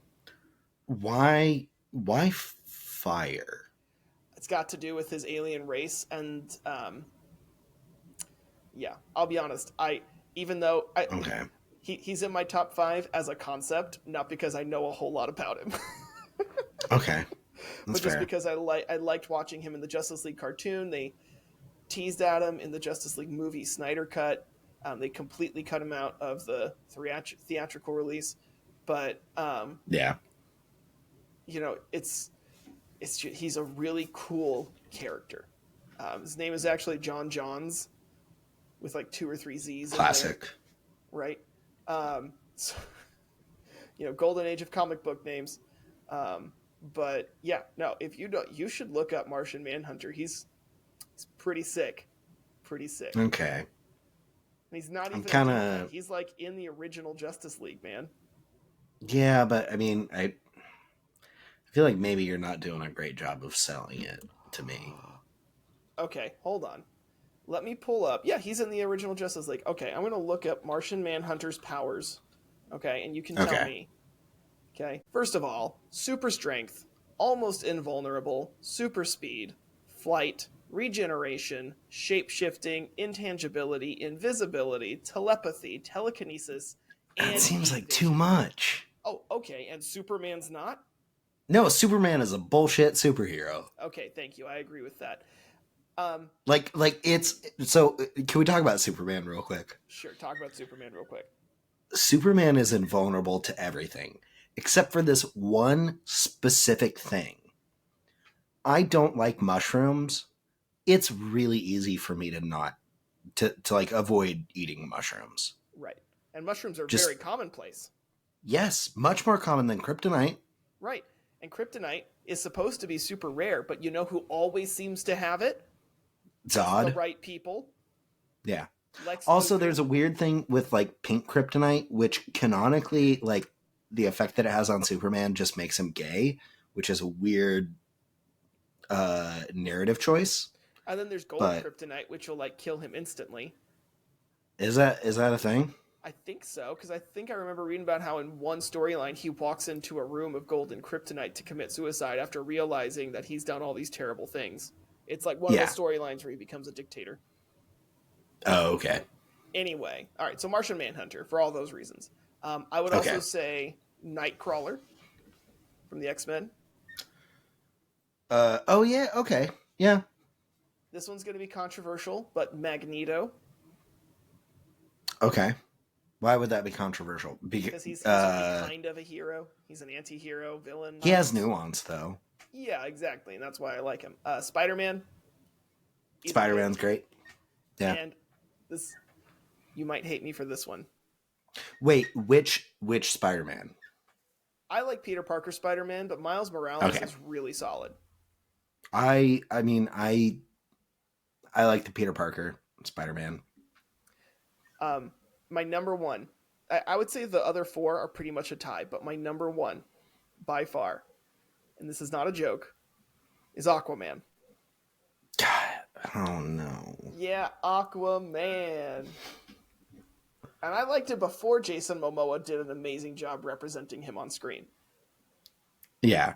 Why fire? It's got to do with his alien race, and yeah, I'll be honest. I even though I Okay, he's in my top five as a concept, not because I know a whole lot about him, okay, that's but just fair. because I liked watching him in the Justice League cartoon. They teased at him in the Justice League movie Snyder Cut. They completely cut him out of the theatrical release, but Yeah, you know, it's he's a really cool character. His name is actually John Johns with like 2 or 3 Z's in there, Classic. right? So, golden age of comic book names. But yeah, no, if you don't, you should look up Martian Manhunter. He's pretty sick, pretty sick. And Okay. he's not I'm even a kind deadhead. of He's like in the original Justice League, man. yeah, but I mean, I feel like maybe you're not doing a great job of selling it to me. Okay, hold on. Let me pull up. Yeah, he's in the original Justice League. Okay, I'm going to look up Martian Manhunter's powers. Okay, and you can tell Okay. me. Okay, first of all, super strength, almost invulnerable, super speed, flight, regeneration, shape shifting, intangibility, invisibility, telepathy, telekinesis, That and seems heat like too vision. much. Oh, okay, and Superman's not? No, Superman is a bullshit superhero. Okay, thank you. I agree with that. Like it's so. Can we talk about Superman real quick? Sure, talk about Superman real quick. Superman is invulnerable to everything except for this one specific thing. I don't like mushrooms. It's really easy for me to not to like avoid eating mushrooms. Right. And mushrooms are very Just commonplace. yes, much more common than kryptonite. Right. And kryptonite is supposed to be super rare, but you know who always seems to have it? The Zod. right people. Yeah. Lex Also, Luthor. there's a weird thing with like pink kryptonite, which canonically, like the effect that it has on Superman just makes him gay, which is a weird narrative choice. And then there's gold But kryptonite, which will like kill him instantly. is that a thing? I think so, because I think I remember reading about how in one storyline he walks into a room of golden kryptonite to commit suicide after realizing that he's done all these terrible things. It's like one of Yeah. those storylines where he becomes a dictator. Oh, okay. Anyway, all right, so Martian Manhunter for all those reasons. I would Okay. also say Nightcrawler from the X-Men. Oh yeah. Okay. Yeah. This one's going to be controversial, but Magneto, Okay. Why would that be controversial? because he's only kind of a hero. He's an anti-hero villain. He has nuance though. Yeah, exactly, and that's why I like him. Spider-Man. Spider-Man's great. Yeah. And this, you might hate me for this one. Wait, which Spider-Man? I like Peter Parker Spider-Man, but Miles Morales Okay. is really solid. I mean I like the Peter Parker Spider-Man. My number one, I would say the other 4 are pretty much a tie, but my number one, by far, and this is not a joke, is Aquaman. God, oh no. Yeah, Aquaman. And I liked it before Jason Momoa did an amazing job representing him on screen. Yeah.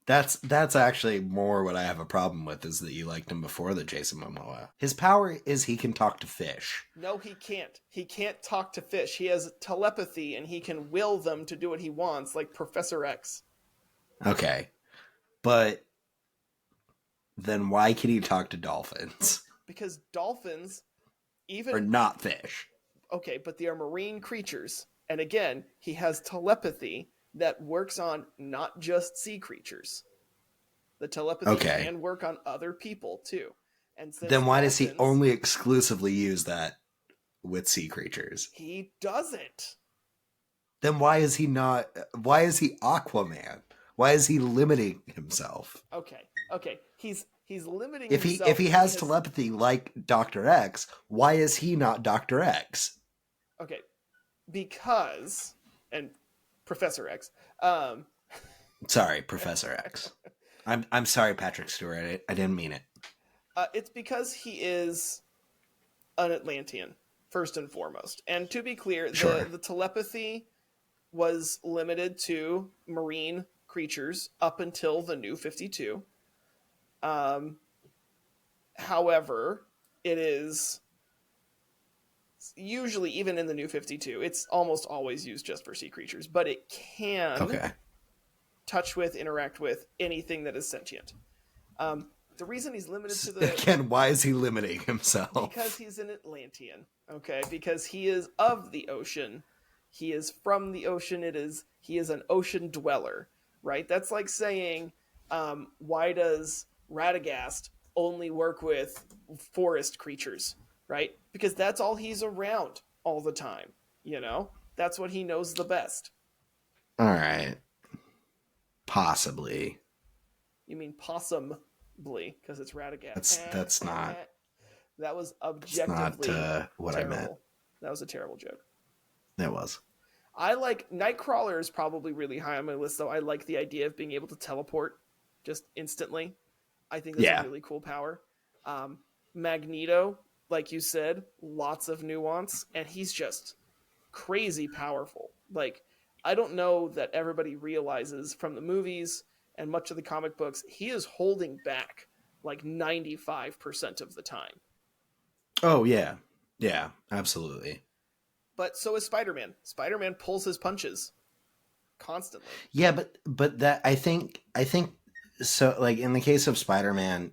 That's actually more what I have a problem with is that you liked him before the Jason Momoa. His power is he can talk to fish. No, he can't. He can't talk to fish. He has telepathy and he can will them to do what he wants, like Professor X. Okay. But then why can he talk to dolphins? Because dolphins, even... Or not fish. Okay, but they are marine creatures. And again, he has telepathy that works on not just sea creatures. The telepathy can work on other people too. And since then why does he dolphins, only exclusively use that with sea creatures? He doesn't. Then why is he Aquaman? Why is he limiting himself? Okay. He's limiting If himself. he has telepathy like Dr. X, why is he not Dr. X? Okay, because and Professor X. Sorry, Professor X. I'm sorry, Patrick Stewart. I didn't mean it. It's because he is an Atlantean first and foremost. And to be clear, Sure. the telepathy was limited to marine creatures up until the New 52. However, it is usually, even in the New 52, it's almost always used just for sea creatures, but it can touch with, interact with anything that is sentient. The reason he's limited to the... Again, why is he limiting himself? Because he's an Atlantean, okay? Because he is of the ocean. He is from the ocean. He is an ocean dweller, right? That's like saying Why does Radagast only work with forest creatures, right? Because that's all he's around all the time, you know? That's what he knows the best. All right. Possibly. You mean possumly, because it's Radagast. That's not That was it's not objectively what I meant. terrible. That was a terrible joke. That was. I like Nightcrawler is probably really high on my list, though. I like the idea of being able to teleport just instantly. I think that's a Yeah. really cool power. Um, Magneto, like you said, lots of nuance, and he's just crazy powerful. Like, I don't know that everybody realizes from the movies and much of the comic books, he is holding back like 95% of the time. Oh yeah. Yeah, absolutely. But so is Spider Man. Spider Man pulls his punches constantly. Yeah, but that I think so like in the case of Spider-Man,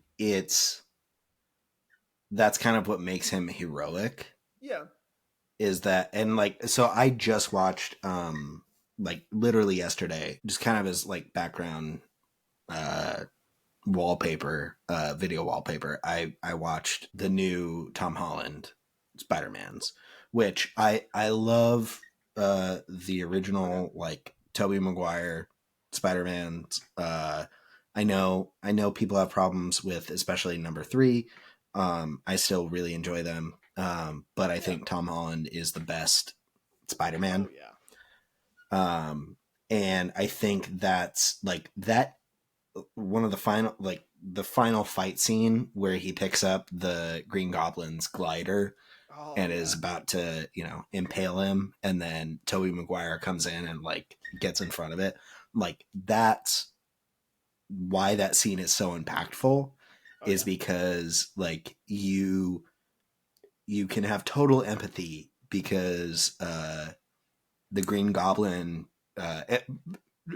that's kind of what makes him heroic Yeah. is that and like so I just watched like literally yesterday just kind of as like background uh wallpaper video wallpaper I watched the new Tom Holland Spider-Mans, which I love the original Okay. like Tobey Maguire Spider-Man's. I know people have problems with especially number 3. I still really enjoy them. But I Yeah. think Tom Holland is the best Oh Spider-Man. yeah. Um, and I think that's like that one of the final fight scene where he picks up the Green Goblin's glider Oh and is yeah. about to, impale him, and then Tobey Maguire comes in and like gets in front of it. Like that's why that scene is so impactful Oh is yeah. because like you can have total empathy because the Green Goblin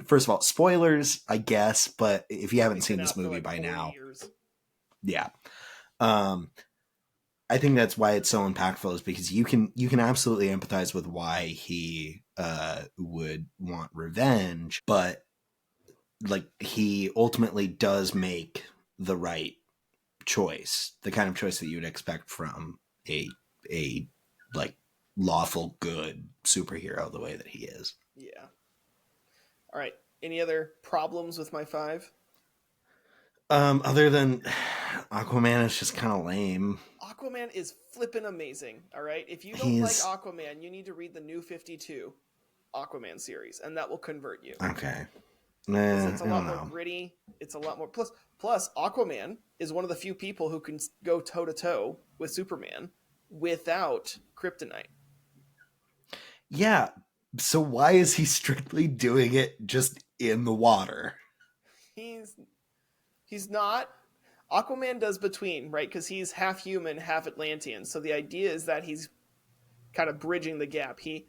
first of all, spoilers, I guess, but if you haven't It's been seen this out for movie like by 40 now, years. yeah. Um, I think that's why it's so impactful is because you can absolutely empathize with why he would want revenge, but like he ultimately does make the right choice, the kind of choice that you would expect from a like lawful good superhero the way that he is. Yeah. All right. Any other problems with my 5? Other than Aquaman is just kind of lame. Aquaman is flippin' amazing. All right. If you don't like He's Aquaman, you need to read the New 52 Aquaman series, and that will convert you okay. because Nah, it's a I lot don't more know. gritty. It's a lot more plus Aquaman is one of the few people who can go toe to toe with Superman without kryptonite. Yeah. So why is he strictly doing it just in the water? He's he's not. Aquaman does between, right? Because he's half human, half Atlantean. So the idea is that he's kind of bridging the gap. He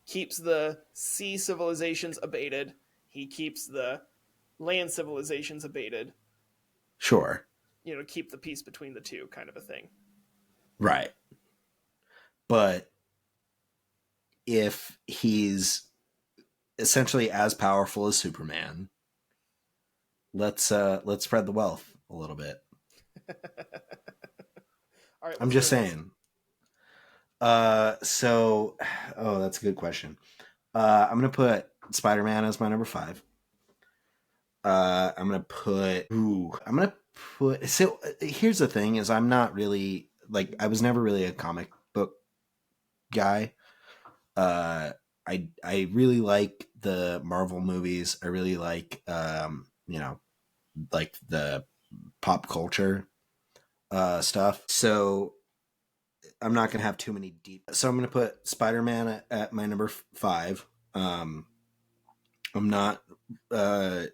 keeps the sea civilizations abated. He keeps the land civilizations abated. Sure. Keep the peace between the two, kind of a thing. Right. But if he's essentially as powerful as Superman, let's spread the wealth a little bit. All right, I'm what's just your list? saying. So oh, that's a good question. I'm gonna put Spider-Man as my number 5. I'm gonna put. Ooh, I'm gonna put. So here's the thing: is I'm not really like I was never really a comic book guy. Uh, I really like the Marvel movies. I really like like the pop culture stuff. So I'm not gonna have too many deep. So I'm gonna put Spider-Man at my number 5. Um, I'm not. Uh,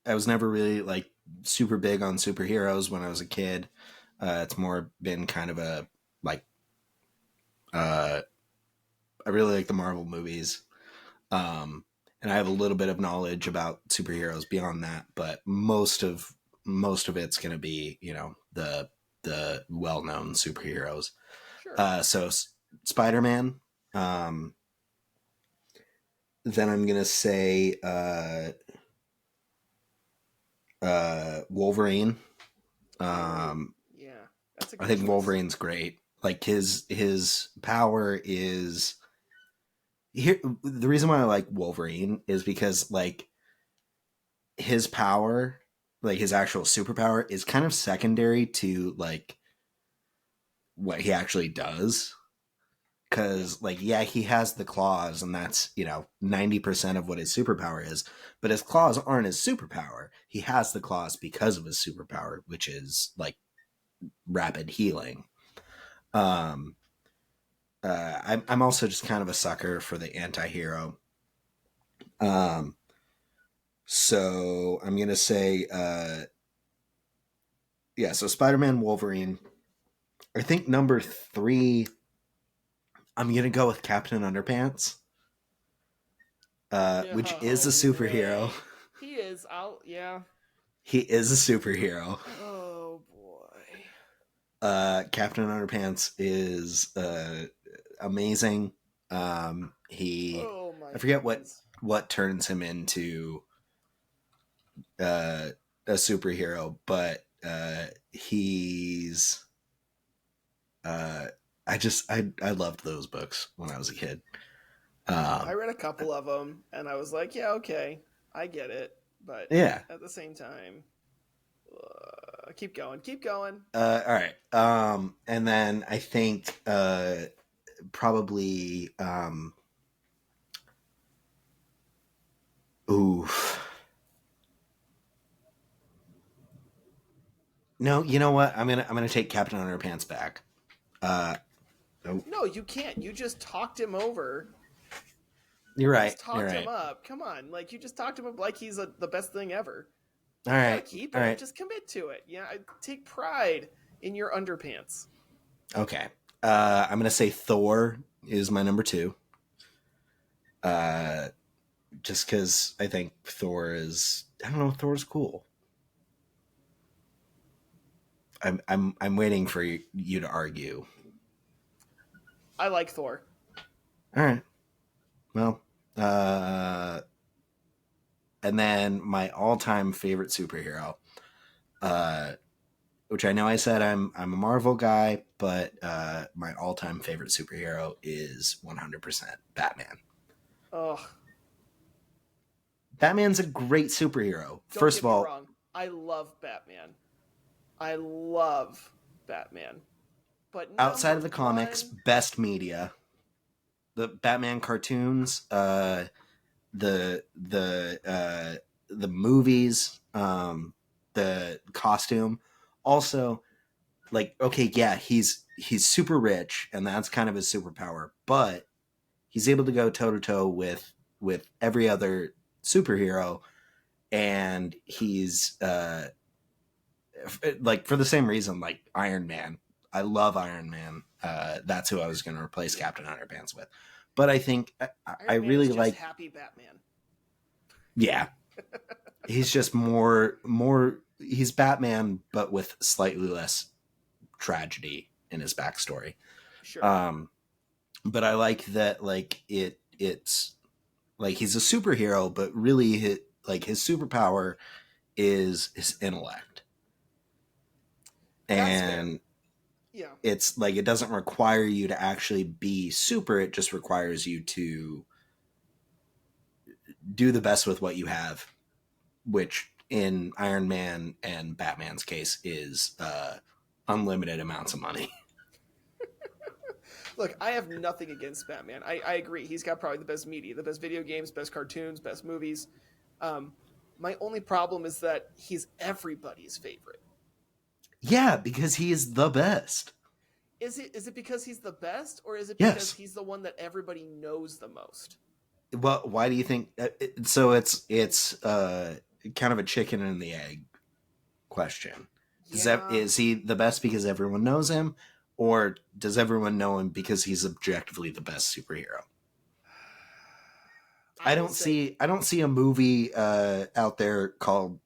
I was never really like super big on superheroes when I was a kid. It's more been kind of a like. Uh, I really like the Marvel movies, and I have a little bit of knowledge about superheroes beyond that. But most of it's going to be the well known superheroes. Sure. So Spider Man. Um, then I'm gonna say Wolverine. Ooh, yeah, that's a I good think choice. Wolverine's great. Like his power is here. The reason why I like Wolverine is because like his power, like his actual superpower, is kind of secondary to like what he actually does. Yeah, Because like yeah, he has the claws, and that's 90% of what his superpower is. But his claws aren't his superpower. He has the claws because of his superpower, which is like rapid healing. Um, I'm also just kind of a sucker for the anti-hero. Um, so I'm gonna say, yeah. So Spider-Man, Wolverine. I think number three. I'm gonna go with Captain Underpants, which is a no superhero. way. He is out. Yeah. He is a superhero. Oh boy. Captain Underpants is amazing. Oh I my forget heavens. what turns him into uh, a superhero, but he's I loved those books when I was a kid. I Um, read a couple of them, and I was like, yeah, okay, I get it. But yeah. at the same time, keep going, keep going. All right. And then I think probably ooh. No, you know what? I'm gonna take Captain Underpants back. Uh, oh, No, you can't. You just talked him over. you're You right. just You're talked him right. up. Come on, like you just talked him up like he's the best thing ever. All You gotta right. keep All it. right. Just commit to it. Yeah, take pride in your underpants. Okay. I'm gonna say Thor is my number two. Uh, just because I think Thor is, I don't know, Thor's cool. I'm waiting for you to argue. I like Thor. All right. Well, and then my all-time favorite superhero, uh, which I know I said I'm a Marvel guy, but my all-time favorite superhero is 100% Batman. Ugh. Batman's a great superhero. Don't First get of me all, wrong. I love Batman. I love Batman. But outside number of the comics, one, best media, the Batman cartoons, the movies, the costume. Also, like okay, yeah, he's super rich, and that's kind of his superpower, but he's able to go toe to toe with every other superhero, and he's like for the same reason, like Iron Man. I love Iron Man. That's who I was going to replace Captain Underpants with. But I think I Iron Man is really just like, happy Batman. yeah, he's just more. He's Batman, but with slightly less tragedy in his backstory. Sure. Um, but I like that, like it's like he's a superhero, but really, like his superpower is his intellect, That's fair. and Yeah. it's like it doesn't require you to actually be super. It just requires you to do the best with what you have, which in Iron Man and Batman's case is unlimited amounts of money. Look, I have nothing against Batman. I agree. He's got probably the best media, the best video games, best cartoons, best movies. Um, my only problem is that he's everybody's favorite. Yeah, because he is the best. Is it because he's the best, or is it because Yes. he's the one that everybody knows the most? Well, why do you think? So it's kind of a chicken and the egg question. Yeah, Is he the best because everyone knows him, or does everyone know him because he's objectively the best superhero? I will say, I don't see a movie out there called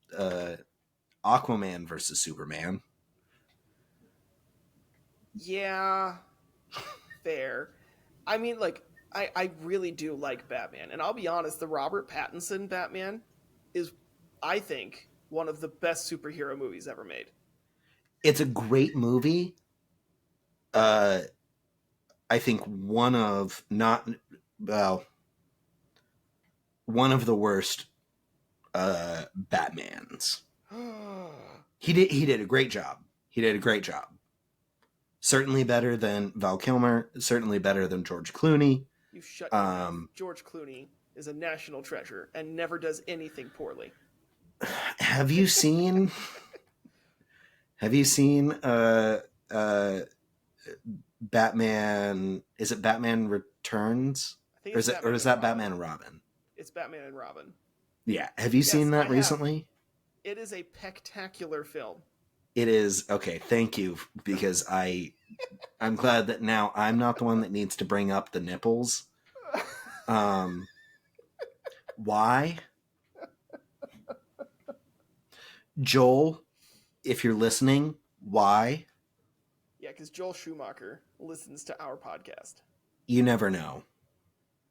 Aquaman versus Superman. yeah, fair. I mean, like, I really do like Batman, and I'll be honest, the Robert Pattinson Batman is, I think, one of the best superhero movies ever made. It's a great movie. I think one of the worst Batmans. He did a great job. Certainly better than Val Kilmer. Certainly better than George Clooney. You shut your mouth. George Clooney is a national treasure and never does anything poorly. Have you seen? Batman? Is it Batman Returns? I think Is that Batman and Robin? It's Batman and Robin. Yeah. Have you seen that recently? It is a spectacular film. It is. Okay, thank you, because I'm glad that now I'm not the one that needs to bring up the nipples. Why? Joel, if you're listening, why? Yeah, because Joel Schumacher listens to our podcast. You never know.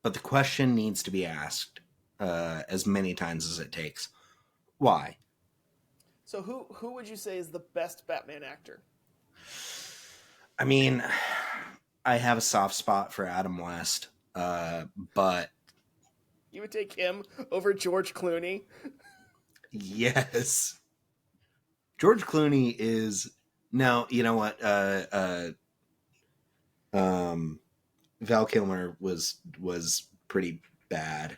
But the question needs to be asked as many times as it takes. Why? So who would you say is the best Batman actor? I mean, I have a soft spot for Adam West, but... You would take him over George Clooney? Yes. George Clooney is... Now, you know what? Val Kilmer was pretty bad.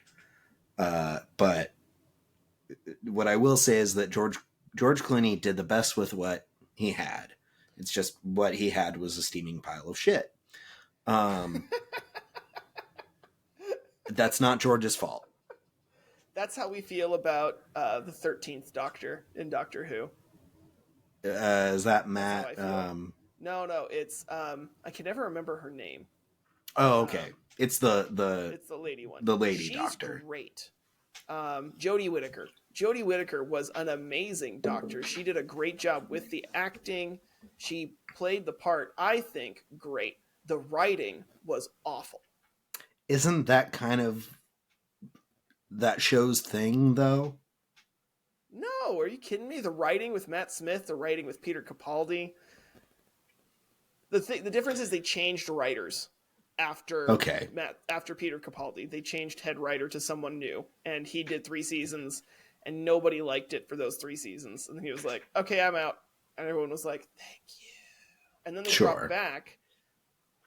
But what I will say is that George Clooney did the best with what he had. It's just what he had was a steaming pile of shit. That's not George's fault. That's how we feel about the 13th Doctor in Doctor Who. Is that Matt? No, it's I can never remember her name. Oh, okay. It's the lady one. The lady She's doctor. Great. Jodie Whittaker. Jodie Whittaker was an amazing doctor. She did a great job with the acting. She played the part, I think, great. The writing was awful. Isn't that kind of that show's thing, though? No, are you kidding me? The writing with Matt Smith, the writing with Peter Capaldi. The difference is they changed writers after Peter Capaldi. They changed head writer to someone new, and he did 3 seasons, and nobody liked it for those 3 seasons. And he was like, "Okay, I'm out," and everyone was like, "Thank you." And then they brought back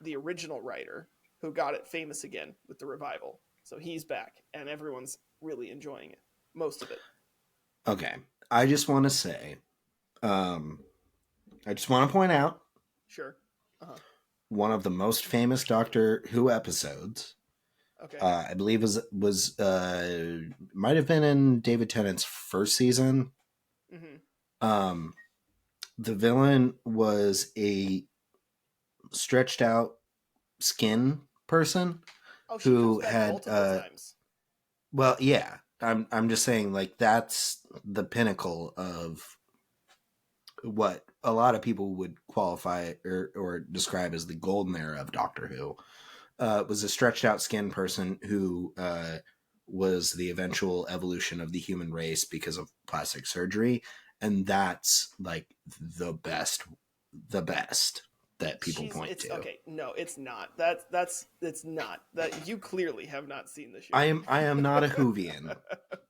the original writer, who got it famous again with the revival. So he's back, and everyone's really enjoying it. Most of it. Okay. I just want to say, I just want to point out. Sure. One of the most famous Doctor Who episodes. Okay. I believe was might have been in David Tennant's first season. Mm-hmm. The villain was a stretched out skin person who had multiple times. Well, yeah. I'm just saying, like, that's the pinnacle of what a lot of people would qualify or describe as the golden era of Doctor Who. Was a stretched out skin person who was the eventual evolution of the human race because of plastic surgery. And that's like the best that people point to. Okay, no, it's not. It's not. That you clearly have not seen the show. I am not a Whovian,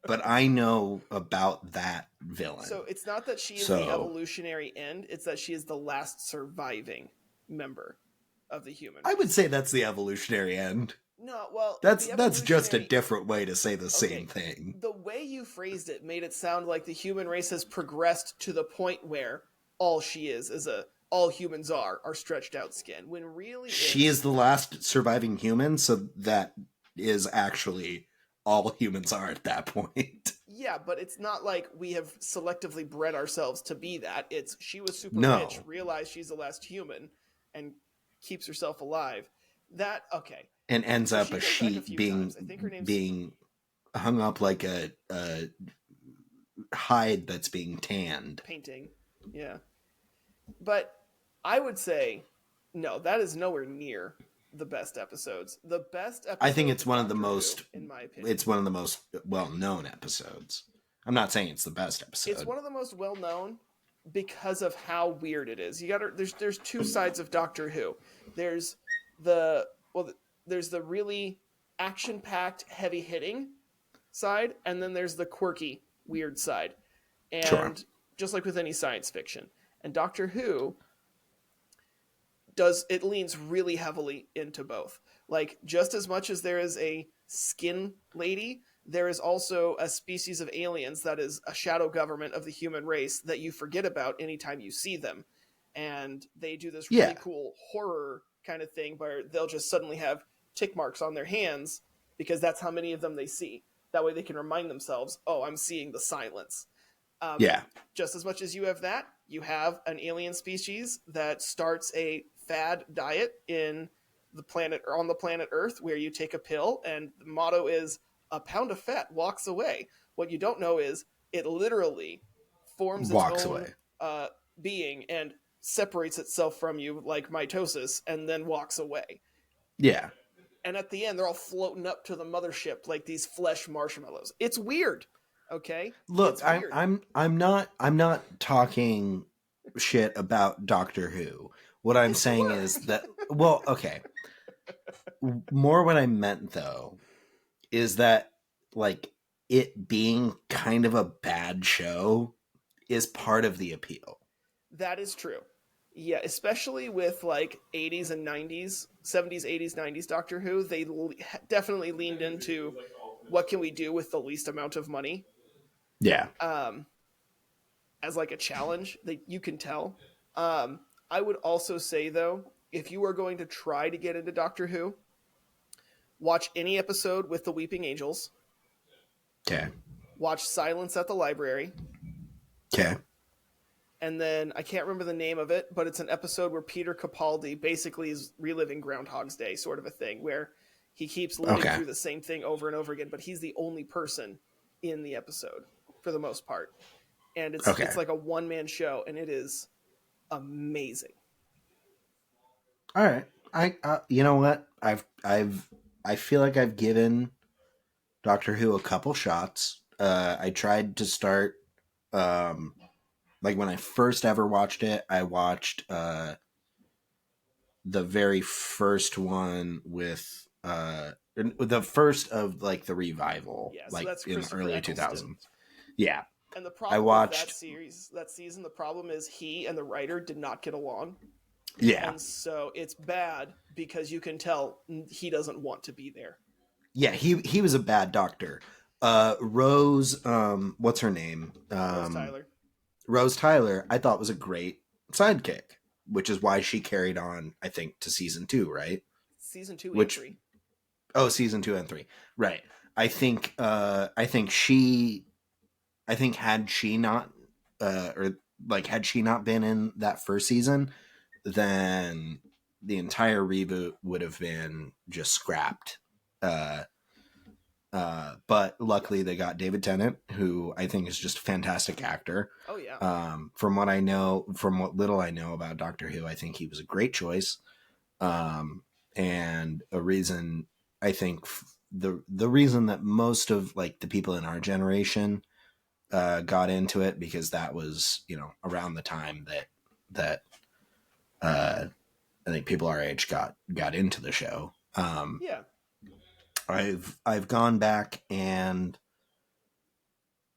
but I know about that villain. So it's not that she is the evolutionary end, it's that she is the last surviving member of the human race. I would say that's the evolutionary end. No, well, that's just a different way to say the same thing. The way you phrased it made it sound like the human race has progressed to the point where all she is all humans are stretched out skin, when really she is the last surviving human, so that is actually all humans are at that point. Yeah, but it's not like we have selectively bred ourselves to be that. It's she was super rich, realized she's the last human, and keeps herself alive. And ends up a sheep being hung up like a hide that's being tanned. Painting, yeah. But I would say, no, that is nowhere near the best episodes. The best episode, I think it's one of the most, in my opinion, it's one of the most well-known episodes. I'm not saying it's the best It's episode. one of the most well known because of how weird it is. You got to there's two sides of Doctor Who. There's the well there's the really action packed heavy hitting side, and then there's the quirky weird side. Sure. And just like with any science fiction, and Doctor Who does it leans really heavily into both. Like just as much as there is a skin lady, there is also a species of aliens that is a shadow government of the human race that you forget about anytime you see them. And they do this really Yeah. cool horror kind of thing where they'll just suddenly have tick marks on their hands because that's how many of them they see. That way they can remind themselves, oh, I'm seeing the silence. Yeah. Just as much as you have that, you have an alien species that starts a fad diet in the planet or on the planet Earth where you take a pill and the motto is a pound of fat walks away. What you don't know is it literally forms its Walks own away. being and separates itself from you like mitosis and then walks away. Yeah. And at the end, they're all floating up to the mothership like these flesh marshmallows. It's weird. Okay, Look, it's weird. I'm not talking shit about Doctor Who. What I'm Yes, you saying are. is that, well, okay. More what I meant though is that like it being kind of a bad show is part of the appeal. That is true. Yeah, especially with like 80s and 90s, 70s, 80s, 90s Doctor Who, they definitely leaned into what can we do with the least amount of money Yeah. um, as like a challenge that you can tell. I would also say though, if you are going to try to get into Doctor Who, watch any episode with the Weeping Angels, Okay. watch Silence at the Library, Okay. and then I can't remember the name of it, but it's an episode where Peter Capaldi basically is reliving Groundhog's Day, sort of a thing, where he keeps living Okay. through the same thing over and over again, but he's the only person in the episode for the most part, and Okay. it's like a one man show, and it is amazing. All right. You know what? I feel like I've given Doctor Who a couple shots. I tried to start, like when I first ever watched it, I watched the very first one with the first of like the revival, Yeah, so like that's in the Christopher early Eccleston. 2000s. Yeah, And the I problem with that watched. series, that season, the problem is he and the writer did not get along. Yeah, And so it's bad because you can tell he doesn't want to be there. yeah, he was a bad doctor. Rose, what's her name? Rose Tyler. Rose Tyler, I thought was a great sidekick, which is why she carried on, I think, to season 2, right? Season 2 and Which 3. Oh, season 2 and 3, right? I think had she not, or like had she not been in that first season, then the entire reboot would have been just scrapped. But luckily they got David Tennant, who I think is just a fantastic actor. Oh, yeah. From what I know, from what little I know about Doctor Who, I think he was a great choice. And a reason, I think the reason that most of like the people in our generation got into it, because that was, around the time that I think people our age got into the show. Yeah. I've gone back and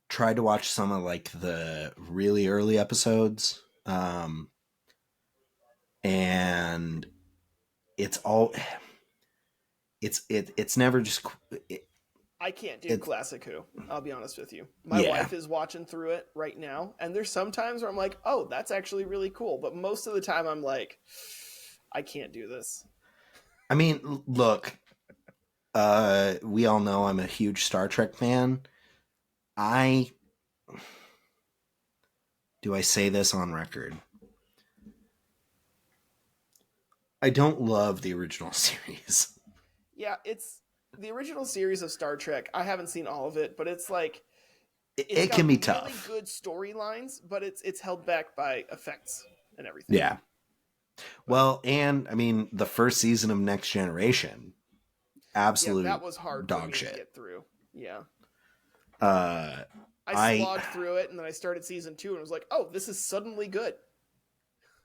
tried to watch some of like the really early episodes, and it's never just I can't do classic Who. I'll be honest with you. My Yeah. wife is watching through it right now, and there's some times where I'm like, "Oh, that's actually really cool," but most of the time I'm like, "I can't do this." I mean, look, we all know I'm a huge Star Trek fan. Do I say this on record? I don't love the original series. Yeah, it's the original series of Star Trek. I haven't seen all of it, but it's like it's It got can be really tough. good storylines, but it's held back by effects and everything. Yeah. Well, and I mean, the first season of Next Generation, Yeah, absolute that was hard for dog me to shit. get through. Yeah. Uh, I slogged through it, and then I started season 2 and was like, oh, this is suddenly good.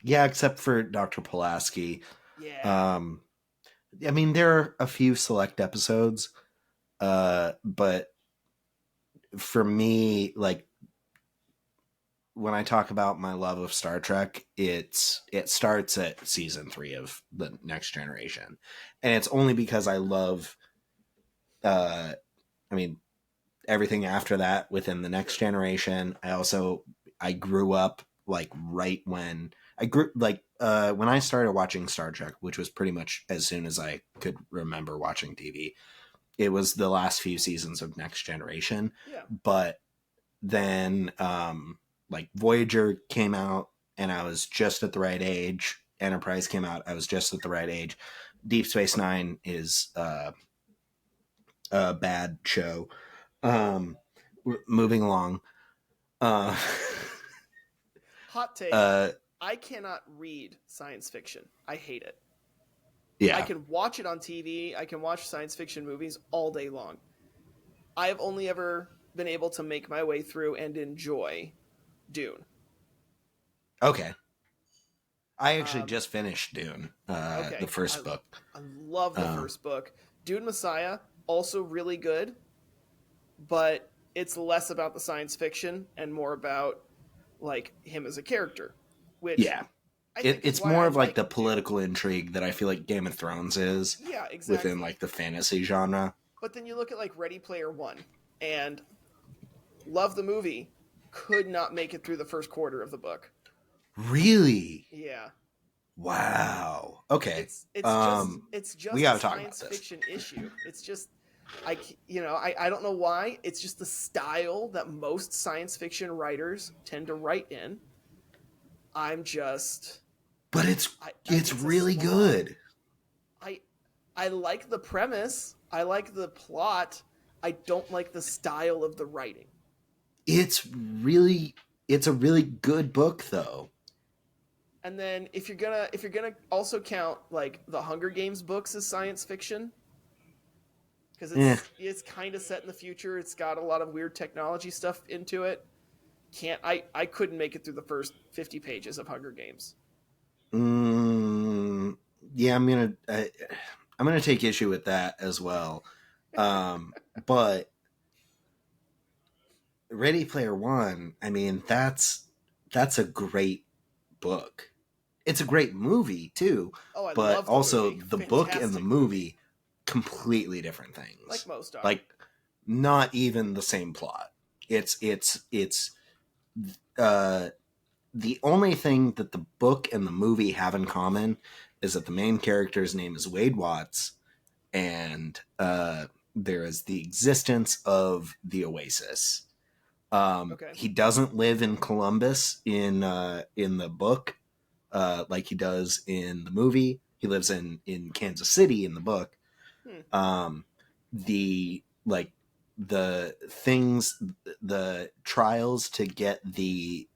Yeah, except for Dr. Pulaski. Yeah. Um, I mean, there are a few select episodes, but for me, like when I talk about my love of Star Trek, it starts at season 3 of the Next Generation, and it's only because I love, I mean, everything after that within the Next Generation. I grew up like right when I grew like when I started watching Star Trek, which was pretty much as soon as I could remember watching TV. It was the last few seasons of Next Generation, Yeah. but then like Voyager came out and I was just at the right age. Enterprise came out, I was just at the right age. Deep Space Nine is a bad show. Um, moving along. Uh, Hot take. uh, I cannot read science fiction. I hate it. I yeah. can watch it on TV. I can watch science fiction movies all day long. I have only ever been able to make my way through and enjoy Dune. Okay. I actually Um, just finished Dune, the okay, first book. I love the Um, first book. Dune Messiah, also really good, but it's less about the science fiction and more about like him as a character, which yeah. I think is It's why more I of like like the Dune. political intrigue that I feel like Game of Thrones is Yeah, within exactly. like the fantasy genre. But then you look at like Ready Player One and love the movie, could not make it through the first quarter of the book. Really? Yeah. Wow. Okay. It's We just a got to talk about science this. fiction issue. It's just I don't know why. It's just the style that most science fiction writers tend to write in. I'm just But it's it's a really slog. good. I I like the premise. I like the plot. I don't like the style of the writing. It's really it's a really good book though. And then if you're gonna also count like the Hunger Games books as science fiction, because Eh. it's kind of set in the future. It's got a lot of weird technology stuff into it. Can't I couldn't make it through the first 50 pages of Hunger Games. Mm, yeah, I'm gonna take issue with that as well. But Ready Player One, I mean, that's a great book. It's a great movie too, Oh, I but love the also movie. the book and the Fantastic movie. movie completely different Like things. most are. Like not even the same plot. It's uh the only thing that the book and the movie have in common is that the main character's name is Wade Watts, and there is the existence of the Oasis. Okay. He doesn't live in Columbus in the book, like he does in the movie. He lives in Kansas City in the book. Hmm. The like the things, the trials to get the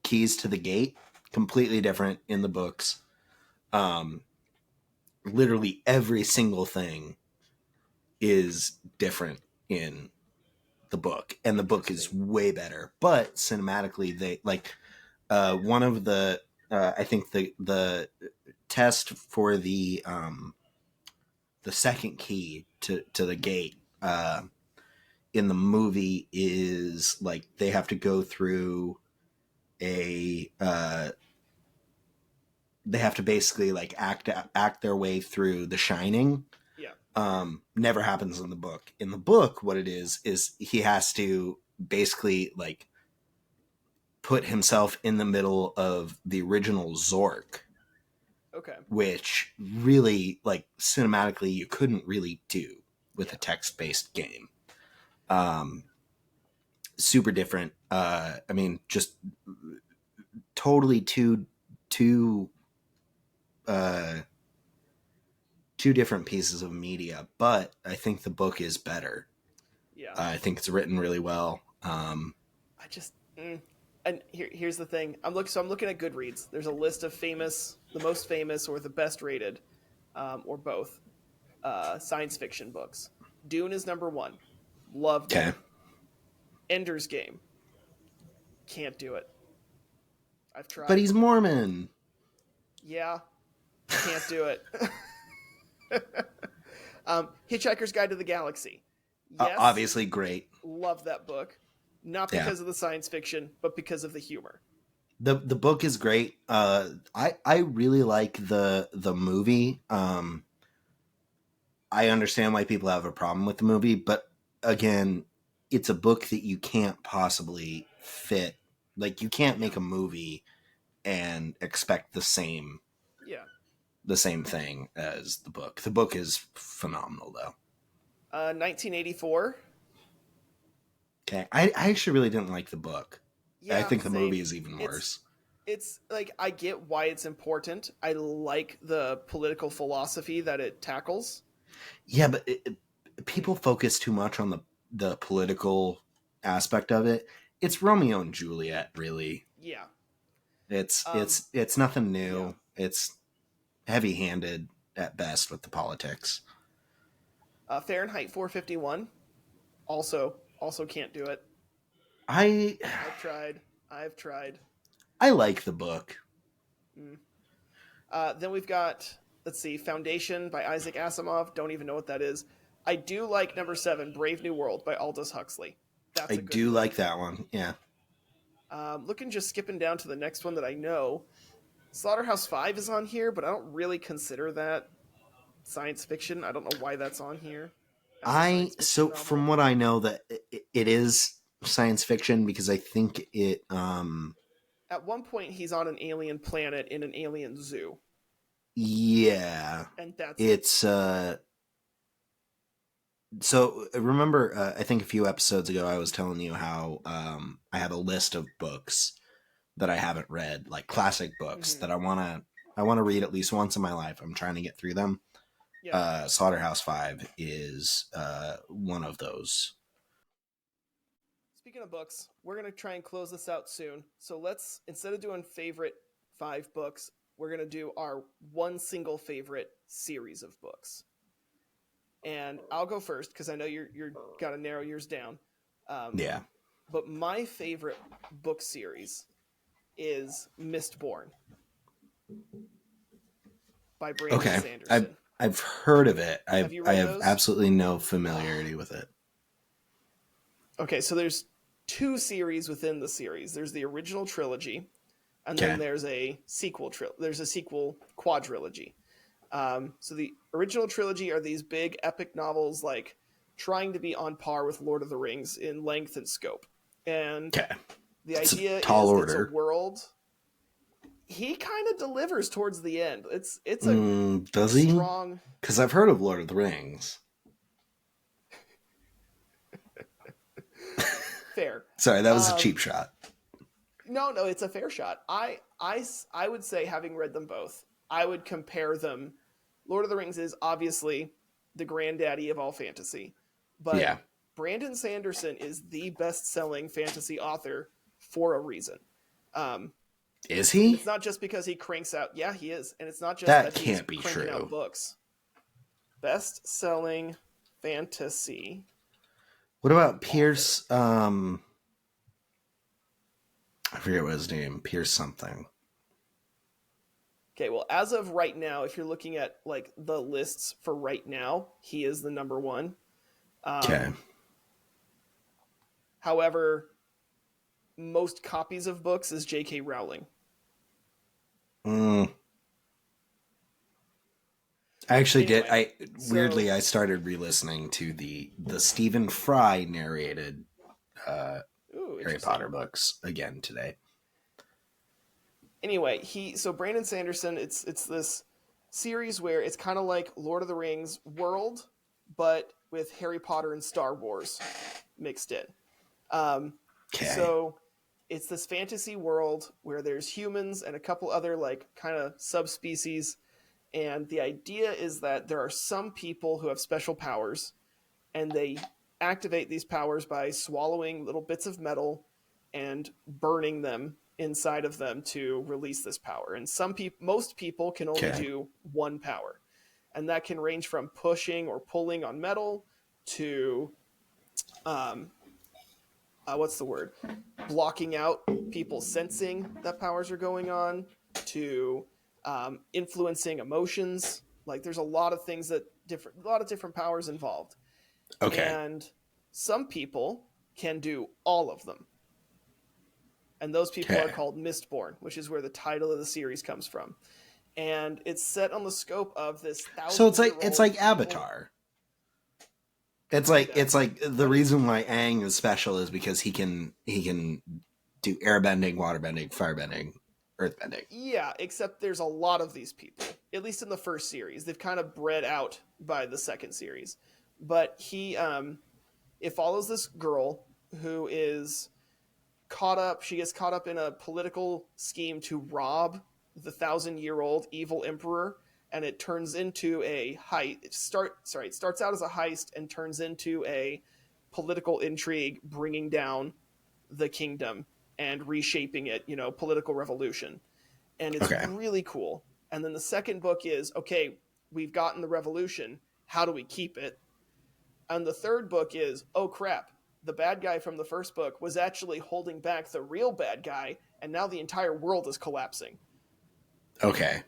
keys to the gate, completely different in the books. Um, Literally every single thing is different in the book, and the book is Interesting. way better. But cinematically, they like one of the I think the test for the second key to the gate in the movie is like they have to go through a they have to basically like act their way through The Shining. Yeah. Never happens in the book. In the book, what it is he has to basically like put himself in the middle of the original Zork, Okay. which really like cinematically you couldn't really do with Yeah. a text-based game. Um, Super different. I mean, just totally two uh two different pieces of media, but I think the book is better. Yeah. I think it's written really well. I just and here's the thing. I'm looking at Goodreads. There's a list of the most famous or the best rated, or both, science fiction books. Dune is number one. Love Okay. Dune. Ender's Game. Can't do it. I've But tried. he's Mormon. Yeah, can't do it. Hitchhiker's Guide to the Galaxy. Yes, Obviously great. love that book. Not Yeah. because of the science fiction, but because of the humor. The book is great. I really like the movie. I understand why people have a problem with the movie, but again, it's a book that you can't possibly fit. Like, you can't make a movie and expect Yeah. the same thing as the book. The book is phenomenal, though. 1984. Okay, I actually really didn't like the book. I Yeah, think the movie same. is even It's worse. it's like I get why it's important. I like the political philosophy that it tackles. Yeah, but people focus too much on the political aspect of it. It's Romeo and Juliet, really. Yeah. It's Um it's it's nothing yeah. new. It's heavy-handed at best with the politics. Fahrenheit 451. Also can't do it. I I've tried. I've tried. I like the book. Mm. Then we've got, let's see, Foundation by Isaac Asimov. Don't even know what that is. I do like number 7, Brave New World by Aldous Huxley. I That's a good do book. like that one. Yeah. Just skipping down to the next one that I know. Slaughterhouse 5 is on here, but I don't really consider that science fiction. I don't know why that's on here as a science fiction So novel. from what I know, that it is science fiction because I think it At one point, he's on an alien planet in an alien zoo, yeah, and that's it. it's so remember, I think a few episodes ago I was telling you how I have a list of books that I haven't read, like classic books Mm-hmm. that I want to read at least once in my life. I'm trying to get through them. Yeah. Slaughterhouse 5 is one of those. Speaking of books, we're going to try and close this out soon. So let's, instead of doing favorite 5 books, we're going to do our one single favorite series of books. And I'll go first because I know you're got to narrow yours down. Yeah. But my favorite book series is Mistborn by Brandon Okay. I've Sanderson. I've heard of it. Have you I read have those? absolutely no familiarity with it. Okay, so there's 2 series within the series. There's the original trilogy, and then Okay. there's a sequel. There's a sequel quadrilogy. So the original trilogy are these big epic novels, like trying to be on par with Lord of the Rings in length and scope. And Okay. the It's a idea tall is it's a order. world. He kind of delivers towards the end. It's a Does he? strong. Because I've heard of Lord of the Rings. Fair. Sorry, that was a cheap Um, shot. no, it's a fair shot. I would say, having read them both, I would compare them. Lord of the Rings is obviously the granddaddy of all fantasy, but Yeah. Brandon Sanderson is the best-selling fantasy author for a reason. Um, Is and he? it's not just because he cranks out. Yeah, he is, and it's not just That that he's can't be cranking out true. books. Best-selling fantasy. What about Author. Pierce? I forget what his name. Pierce something. Okay, well, as of right now, if you're looking at like the lists for right now, he is the number one. Okay. However, most copies of books is J.K. Rowling. Mm. I actually did. Anyway, I so weirdly I started re-listening to the Stephen Fry narrated uh, ooh, Harry interesting. Potter books again today. Anyway, so Brandon Sanderson, it's this series where it's kind of like Lord of the Rings world, but with Harry Potter and Star Wars mixed in. Um, Okay. so it's this fantasy world where there's humans and a couple other like kind of subspecies, and the idea is that there are some people who have special powers, and they activate these powers by swallowing little bits of metal and burning them inside of them to release this power. And most people can only Okay. do one power, and that can range from pushing or pulling on metal to what's the word? Blocking out people sensing that powers are going on, to influencing emotions. Like there's a lot of things that a lot of different powers involved. Okay. And some people can do all of them. And those people are Okay. called Mistborn, which is where the title of the series comes from. And it's set on the scope of this So 1,000-year-old it's like evil. Avatar. Kinda. It's like the But it's reason why Aang is special is because he can do airbending, waterbending, firebending, earthbending. yeah, except there's a lot of these people. At least in the first series, they've kind of bred out by the second series. But it follows this girl who is caught up. She gets caught up in a political scheme to rob the 1,000-year-old evil emperor, and it turns into a heist. It starts out as a heist and turns into a political intrigue, bringing down the kingdom and reshaping it. Political revolution, and it's Okay. really cool. And then the second book is, okay, we've gotten the revolution. How do we keep it? And the third book is, oh crap, the bad guy from the first book was actually holding back the real bad guy, and now the entire world is collapsing. Okay.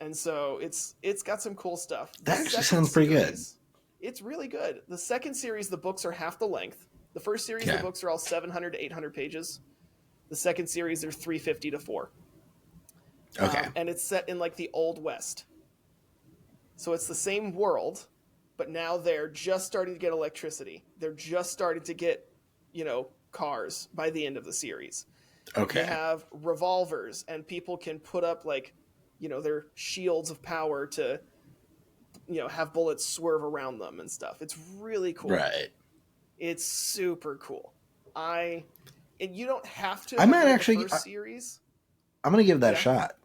And so it's got some cool stuff. The That actually second sounds pretty good. series, it's really good. The second series, the books are half the length. The first series, Okay. the books are all 700 to 800 pages. The second series, they're 350 to 4. Okay. And it's set in like the Old West. So it's the same world, but now they're just starting to get electricity. They're just starting to get, cars by the end of the series. Okay. They have revolvers, and people can put up like, their shields of power to, have bullets swerve around them and stuff. It's really cool. Right. It's super cool. And you don't have to I have might read actually. the first series. I'm gonna give that a Yeah. shot.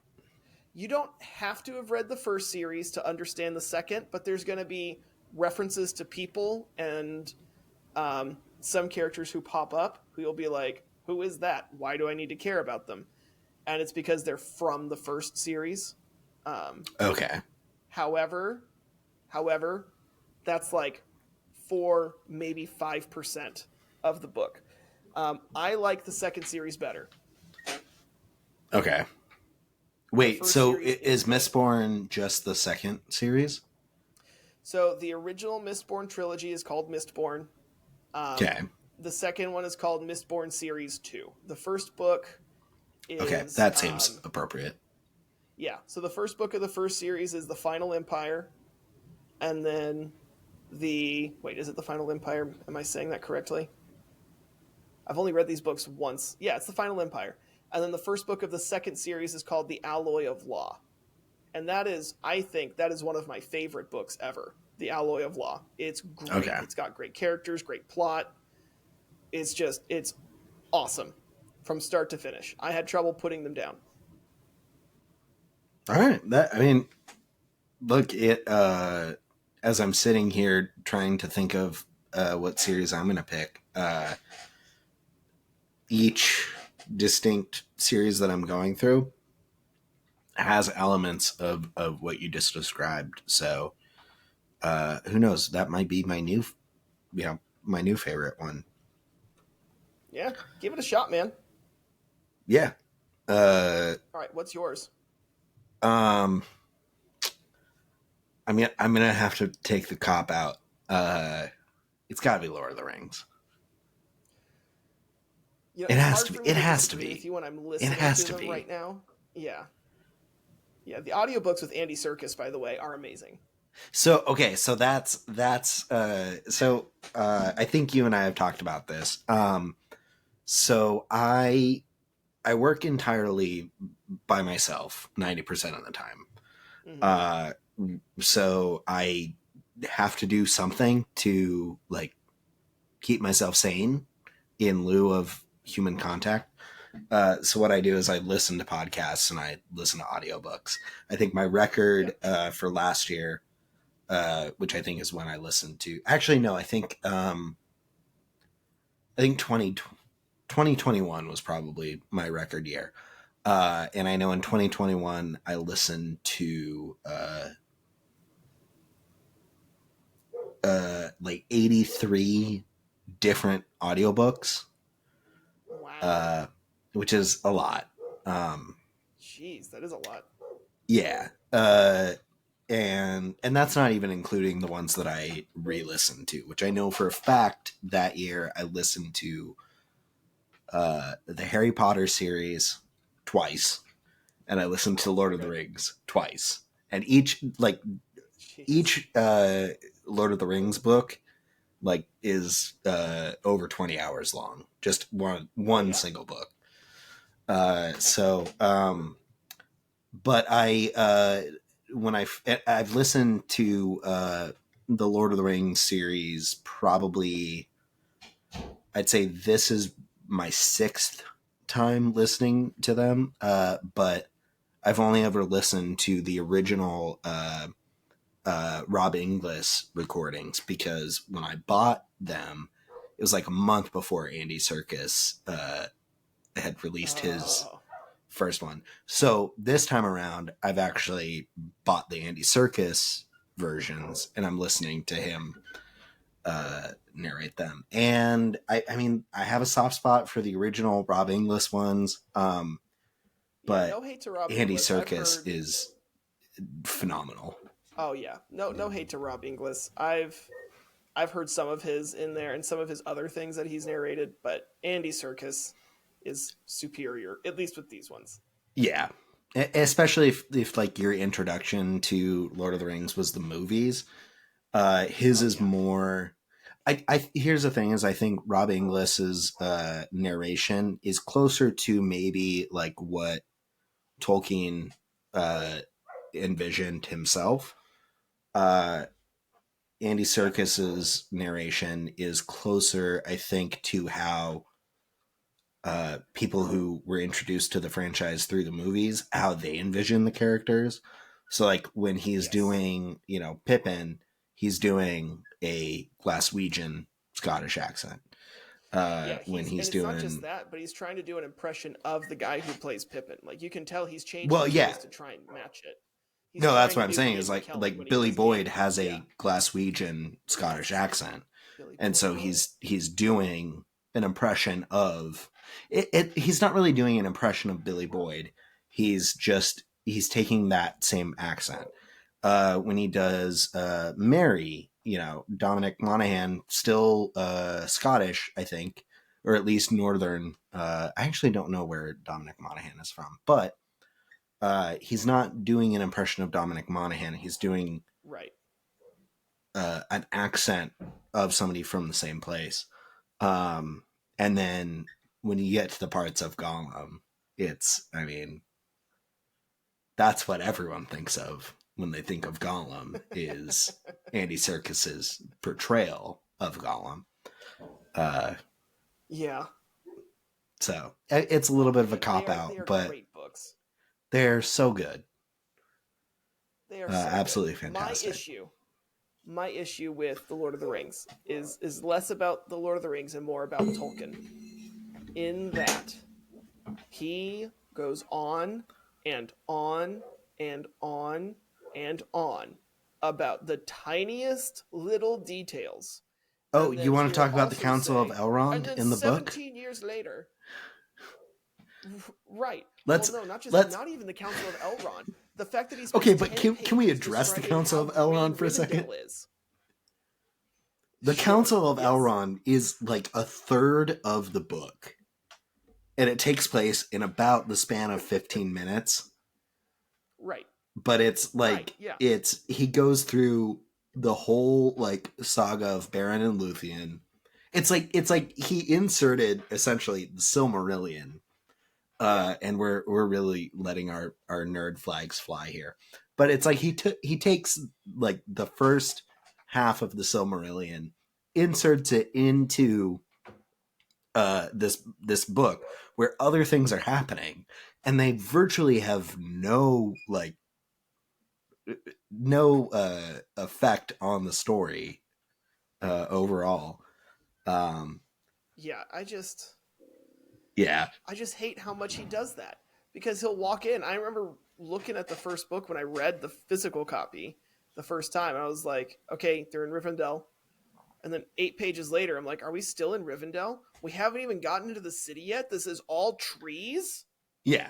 You don't have to have read the first series to understand the second, but there's going to be references to people and some characters who pop up who you'll be like, who is that? Why do I need to care about them? And it's because they're from the first series. Okay. However, that's like 4, maybe 5% of the book. I like the second series better. Okay. Wait, first so series is is good. Mistborn just the second series? So the original Mistborn trilogy is called Mistborn. Okay. The second one is called Mistborn Series 2. The first book is... Okay, that seems appropriate. Yeah, so the first book of the first series is The Final Empire. And then Wait, is it The Final Empire? Am I saying that correctly? I've only read these books once. Yeah, it's The Final Empire. And then the first book of the second series is called The Alloy of Law. And I think that is one of my favorite books ever. The Alloy of Law. It's great. Okay. It's got great characters, great plot. It's awesome from start to finish. I had trouble putting them down. All right. Look, as I'm sitting here trying to think of what series I'm going to pick, each distinct series that I'm going through has elements of what you just described. So who knows? That might be my new favorite one. Yeah, give it a shot, man. Yeah. All right, what's yours? I'm gonna have to take the cop out. It's got to be Lord of the Rings. You know, It it's has hard to for be. me It to has to disagree be. with you when I'm It listening has to to them be right now. Yeah. Yeah, the audiobooks with Andy Serkis, by the way, are amazing. So okay, so that's I think you and I have talked about this. So I work entirely by myself 90% of the time. Mm-hmm. So I have to do something to like keep myself sane in lieu of human contact. So what I do is I listen to podcasts and I listen to audiobooks. I think my record for last year, which I think is when I listened to. Actually, no, I think 2021 was probably my record year. And I know in 2021 I listened to like 83 different audiobooks uh, which is a lot. Jeez, that is a lot. Yeah. And that's not even including the ones that I re-listened to, which I know for a fact that year I listened to the Harry Potter series twice, and I listened to Lord of the Rings twice. And Jeez. each Lord of the Rings book is over 20 hours long, just one Oh yeah. single book. But I've listened to the Lord of the Rings series, probably I'd say this is my sixth time listening to them. But I've only ever listened to the original Rob Inglis recordings, because when I bought them, it was like a month before Andy Serkis had released his Oh. first one. So this time around, I've actually bought the Andy Serkis versions, and I'm listening to him narrate them. And I mean, I have a soft spot for the original Rob Inglis ones, Yeah, but no hate to Rob Andy Inglis. I've Serkis heard. is phenomenal. Oh yeah, no hate to Rob Inglis. I've heard some of his in there and some of his other things that he's narrated, but Andy Serkis is superior, at least with these ones. Yeah. Especially if like your introduction to Lord of the Rings was the movies. His Oh is yeah. more. I here's the thing: is I think Rob Inglis's narration is closer to maybe like what Tolkien uh, envisioned himself. Uh, Andy Yeah. Serkis's narration is closer, I think, to how people who were introduced to the franchise through the movies, how they envision the characters. So like when he's Yes. doing, Pippin, he's doing a Glaswegian Scottish accent. Yeah, When and he's it's not just doing, that, but he's trying to do an impression of the guy who plays Pippin. Like you can tell he's changed well, his yeah, voice to try and match it. He's no, that's trying what to I'm do saying is Ian McKellen when he Billy does Boyd Gandalf. has Yeah. a Glaswegian Scottish Yes. accent, Billy and Boyd. so Oh. he's doing an impression of it. He's not really doing an impression of Billy Boyd. He's taking that same accent. When he does Mary, Dominic Monaghan, still Scottish, I think, or at least Northern. I actually don't know where Dominic Monaghan is from, but he's not doing an impression of Dominic Monaghan. He's doing Right. an accent of somebody from the same place. And then when you get to the parts of Gollum, I mean, that's what everyone thinks of when they think of Gollum is Andy Serkis's portrayal of Gollum. Uh, Yeah. so it's a little bit of a Yeah. cop They out, are but great books. they're so good. They are so good. Absolutely fantastic. My issue with the Lord of the Rings is less about the Lord of the Rings and more about Tolkien. In that he goes on and on and on and on about the tiniest little details. Oh, And you then want he to will talk about the also Council of say, and Elrond then in the book? 17 years later, right. Well, Let's no, not just let's not even the Council of Elrond. The fact that he Okay, spends but 10 can we pages address the describing Council how of green Elrond for a second? Rivendell is. The Sure. Council of Yes. Elrond is like a third of the book, and it takes place in about the span of 15 minutes. Right. But it's Right. like Yeah. he goes through the whole like saga of Beren and Luthien. It's like he inserted essentially the Silmarillion. Yeah. And we're really letting our nerd flags fly here. But it's like he takes like the first half of the Silmarillion, inserts it into this book where other things are happening, and they virtually have no effect on the story overall. Um, Yeah. yeah. I just hate how much he does that because he'll walk in. I remember looking at the first book when I read the physical copy the first time. I was like, okay, they're in Rivendell. And then 8 pages later, I'm like, are we still in Rivendell? We haven't even gotten into the city yet. This is all trees. Yeah.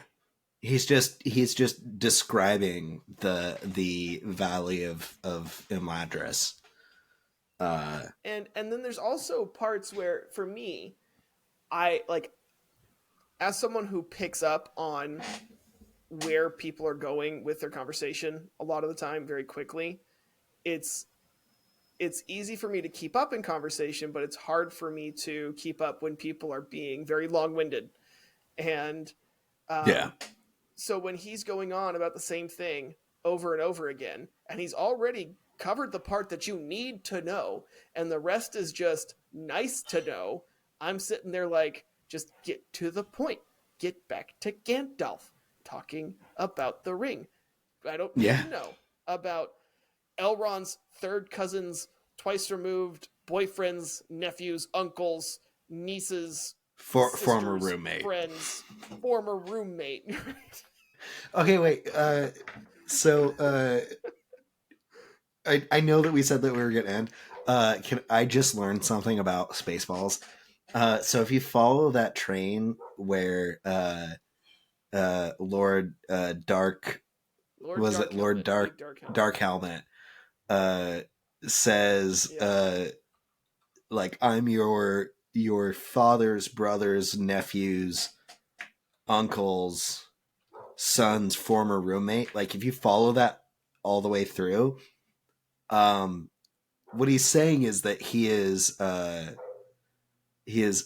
He's just describing the valley of Imladris. And then there's also parts where, for me, I like, as someone who picks up on where people are going with their conversation a lot of the time very quickly, it's easy for me to keep up in conversation, but it's hard for me to keep up when people are being very long-winded. And Yeah. so when he's going on about the same thing over and over again, and he's already covered the part that you need to know, and the rest is just nice to know, I'm sitting there like, just get to the point. Get back to Gandalf talking about the ring. I don't need Yeah. to know about Elrond's third cousins, twice removed, boyfriends, nephews, uncles, nieces, Former sisters, roommate. friends, former roommate. Okay, wait. So I know that we said that we were gonna end. Can I just learned something about Spaceballs? So if you follow that train where Lord Dark Lord was it Dark Lord Helmet, Dark Big Dark Helmet. Dark Helmet says Yeah. like I'm your father's brother's nephew's uncle's son's former roommate. Like if you follow that all the way through, what he's saying is that he is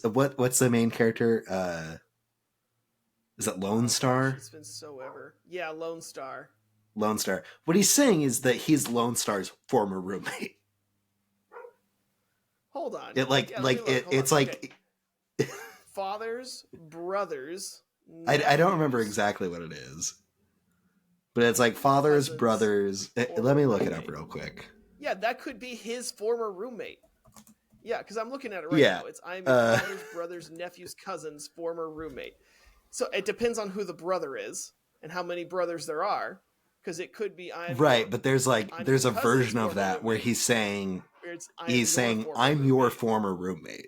what's the main character? Is it Lone Oh gosh, Star? it's been so ever. Yeah, Lone Star. Lone Star. What he's saying is that he's Lone Star's former roommate. Hold on. It like Yeah, let me like look. Hold on. it's Okay. like Fathers, brothers, I don't remember nephews, exactly what it is, but it's like fathers, cousins, brothers. Let former me look it up roommate. real quick. Yeah, that could be his former roommate. Yeah, because I'm looking at it right Yeah. now. It's I'm your father's brother's nephew's cousin's former roommate. So it depends on who the brother is and how many brothers there are. Because it could be Right, but I'm your there's a cousin's version of former that where roommate. he's saying Where it's I am your former I'm your roommate. former roommate.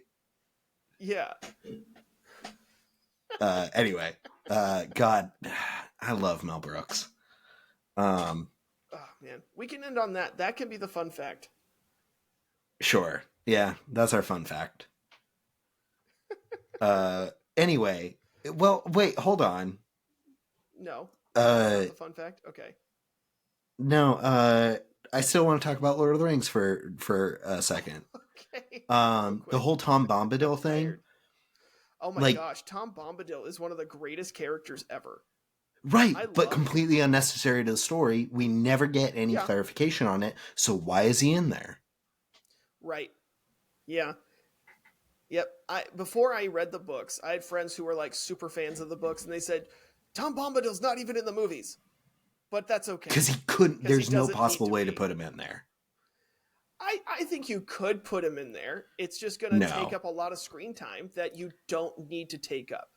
Yeah. Anyway, God, I love Mel Brooks. Oh man, we can end on that. That can be the fun fact. Sure. Yeah, that's our fun fact. Anyway, well, wait, hold on. No, that's Uh, not the fun fact. Okay. no, I still want to talk about Lord of the Rings for a second. Okay. Real The quick. whole Tom I'm Bombadil thing, tired. Oh my like, gosh, Tom Bombadil is one of the greatest characters ever. right, I but love him. completely unnecessary to the story. We never get any Yeah. clarification on it. So why is he in there? Right. Yeah. Yep. I before I read the books, I had friends who were like super fans of the books, and they said Tom Bombadil's not even in the movies, but that's okay Because he couldn't. because he There's no doesn't need possible to way to be. put him in there. I think you could put him in there. It's just going to take No, up a lot of screen time that you don't need to take up.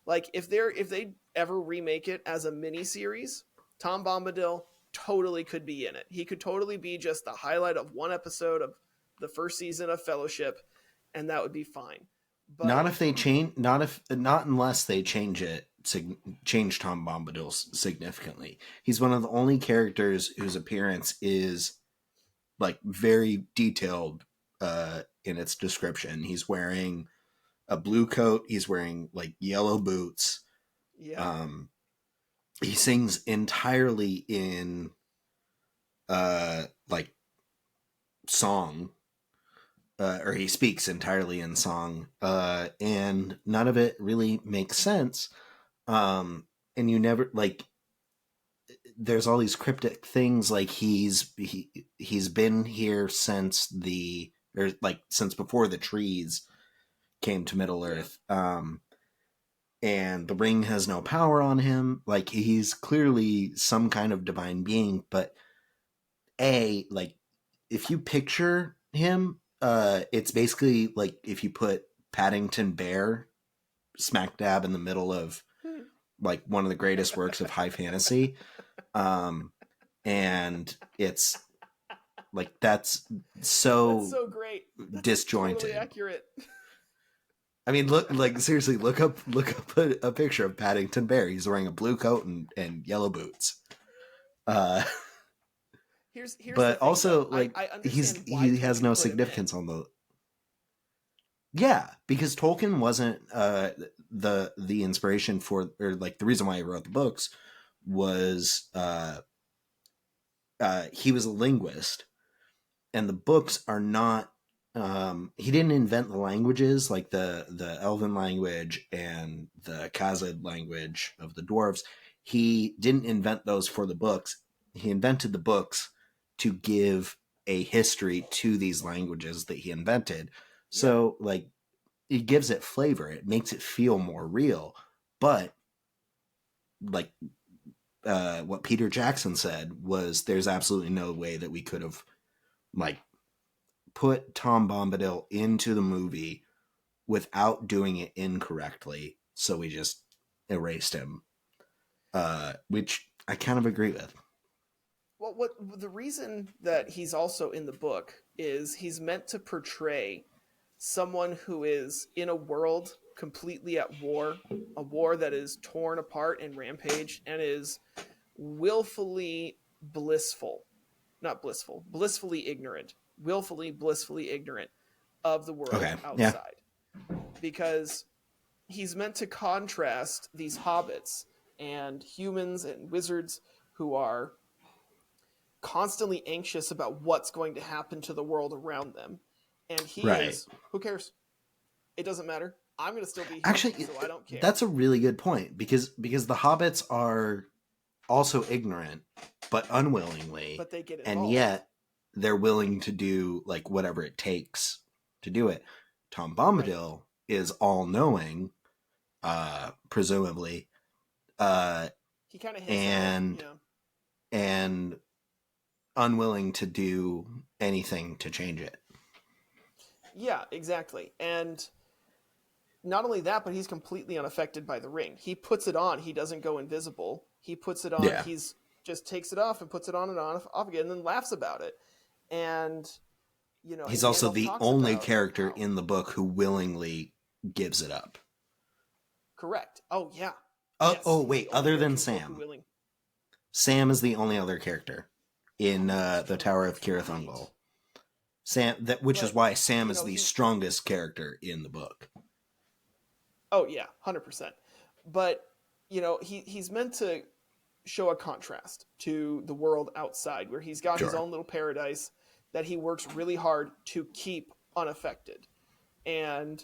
Like if they ever remake it as a mini series, Tom Bombadil totally could be in it. He could totally be just the highlight of one episode of the first season of Fellowship, and that would be fine. not But if they change. Not unless they change Tom Bombadil significantly. He's one of the only characters whose appearance is like very detailed in its description. He's wearing a blue coat. He's wearing like yellow boots. yeah, Um, he sings entirely in like song, or he speaks entirely in song, and none of it really makes sense. And you never like. There's all these cryptic things like he's been here since since before the trees came to Middle yeah, Earth. And the ring has no power on him. Like he's clearly some kind of divine being, but like if you picture him, it's basically like if you put Paddington Bear smack dab in the middle of like one of the greatest works of high fantasy. Um, and it's Like that's That's so so great. That's totally disjointed. accurate. I mean, look, like seriously, look up a picture of Paddington Bear. He's wearing a blue coat and yellow boots. Uh, Here's the but thing though. also I like I understand why he has Tolkien no put him in. significance on the. Yeah, because Tolkien wasn't the inspiration for, or like the reason why he wrote the books was he was a linguist, and the books are not. He didn't invent the languages like the Elven language and the Khazad language of the dwarves. He didn't invent those for the books. He invented the books to give a history to these languages that he invented. Yeah. So like it gives it flavor. It makes it feel more real. But like what Peter Jackson said was, there's absolutely no way that we could have like put Tom Bombadil into the movie without doing it incorrectly. So we just erased him, which I kind of agree with. Well, what the reason that he's also in the book is he's meant to portray someone who is in a world completely at war, a war that is torn apart and rampage and is willfully blissful, not blissful, blissfully ignorant, willfully blissfully ignorant of the world Okay. Yeah. outside. Because he's meant to contrast these hobbits and humans and wizards who are constantly anxious about what's going to happen to the world around them. And he Right. is, who cares? It doesn't matter. I'm going to still be here, Actually, so I don't care. that's a really good point because the hobbits are also ignorant, but unwillingly, But they get and involved. yet they're willing to do like whatever it takes to do it. Tom Right. Bombadil is all knowing, presumably, He kind of hints at it. and Yeah. and unwilling to do anything to change it. Yeah, exactly. And not only that, but he's completely unaffected by the ring. He puts it on. He doesn't go invisible. He puts it on. Yeah. He's just takes it off and puts it on and on off again, and then laughs about it. And He's and also Gandalf the talks only about character how in the book who willingly gives it up. correct. Oh yeah, Oh yes. He's wait, the only other character than in the book who Sam. willing. Sam is the only other character in the Tower of Cirith Right. Ungol. Sam, which is But why Sam is the he. strongest character in the book. Oh yeah, 100%. But he's meant to show a contrast to the world outside, where he's got his Sure. own little paradise that he works really hard to keep unaffected. And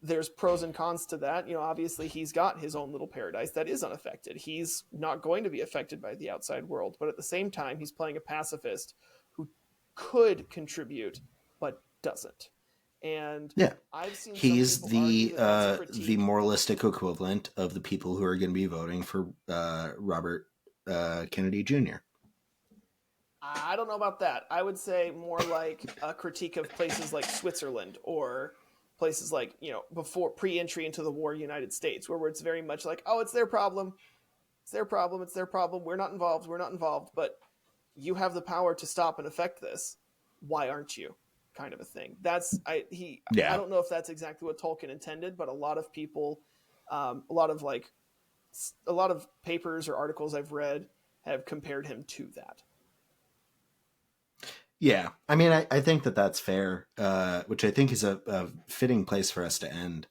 there's pros and cons to that. Obviously he's got his own little paradise that is unaffected. He's not going to be affected by the outside world, but at the same time, he's playing a pacifist who could contribute but doesn't. And Yeah. I've seen some He's people argue that that's a the critique. moralistic equivalent of the people who are going to be voting for Robert Kennedy Jr. I don't know about that. I would say more like a critique of places like Switzerland or places like, before pre-entry into the war United States, where it's very much like, oh, it's their problem. It's their problem. It's their problem. We're not involved. We're not involved. But you have the power to stop and affect this. Why aren't you? Kind of a thing. I Yeah. don't know if that's exactly what Tolkien intended, but a lot of people, a lot of papers or articles I've read have compared him to that. Yeah. I mean, I think that that's fair, which I think is a fitting place for us to end,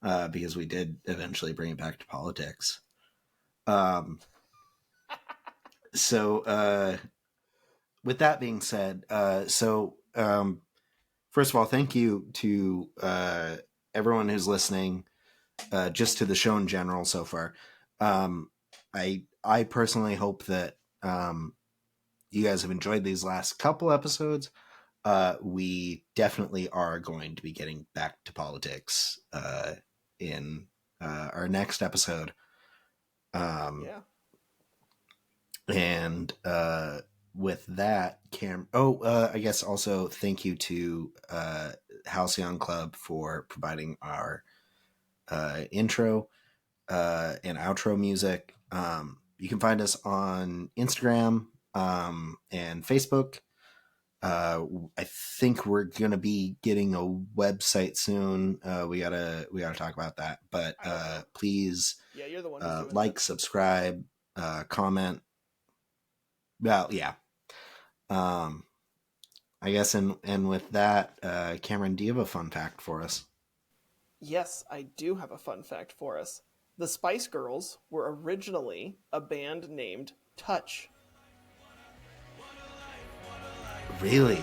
because we did eventually bring it back to politics. So with that being said, first of all, thank you to everyone who's listening, just to the show in general so far. I personally hope that you guys have enjoyed these last couple episodes. We definitely are going to be getting back to politics in our next episode. Yeah. And with that, I guess also thank you to Halcyon Club for providing our intro and outro music. You can find us on Instagram and Facebook. I think we're gonna be getting a website soon. We gotta talk about that. But please, yeah, you're the one who's doing like, that. subscribe, comment. Well, yeah. I guess, and with that, Cameron, do you have a fun fact for us? Yes, I do have a fun fact for us. The Spice Girls were originally a band named Touch. Really?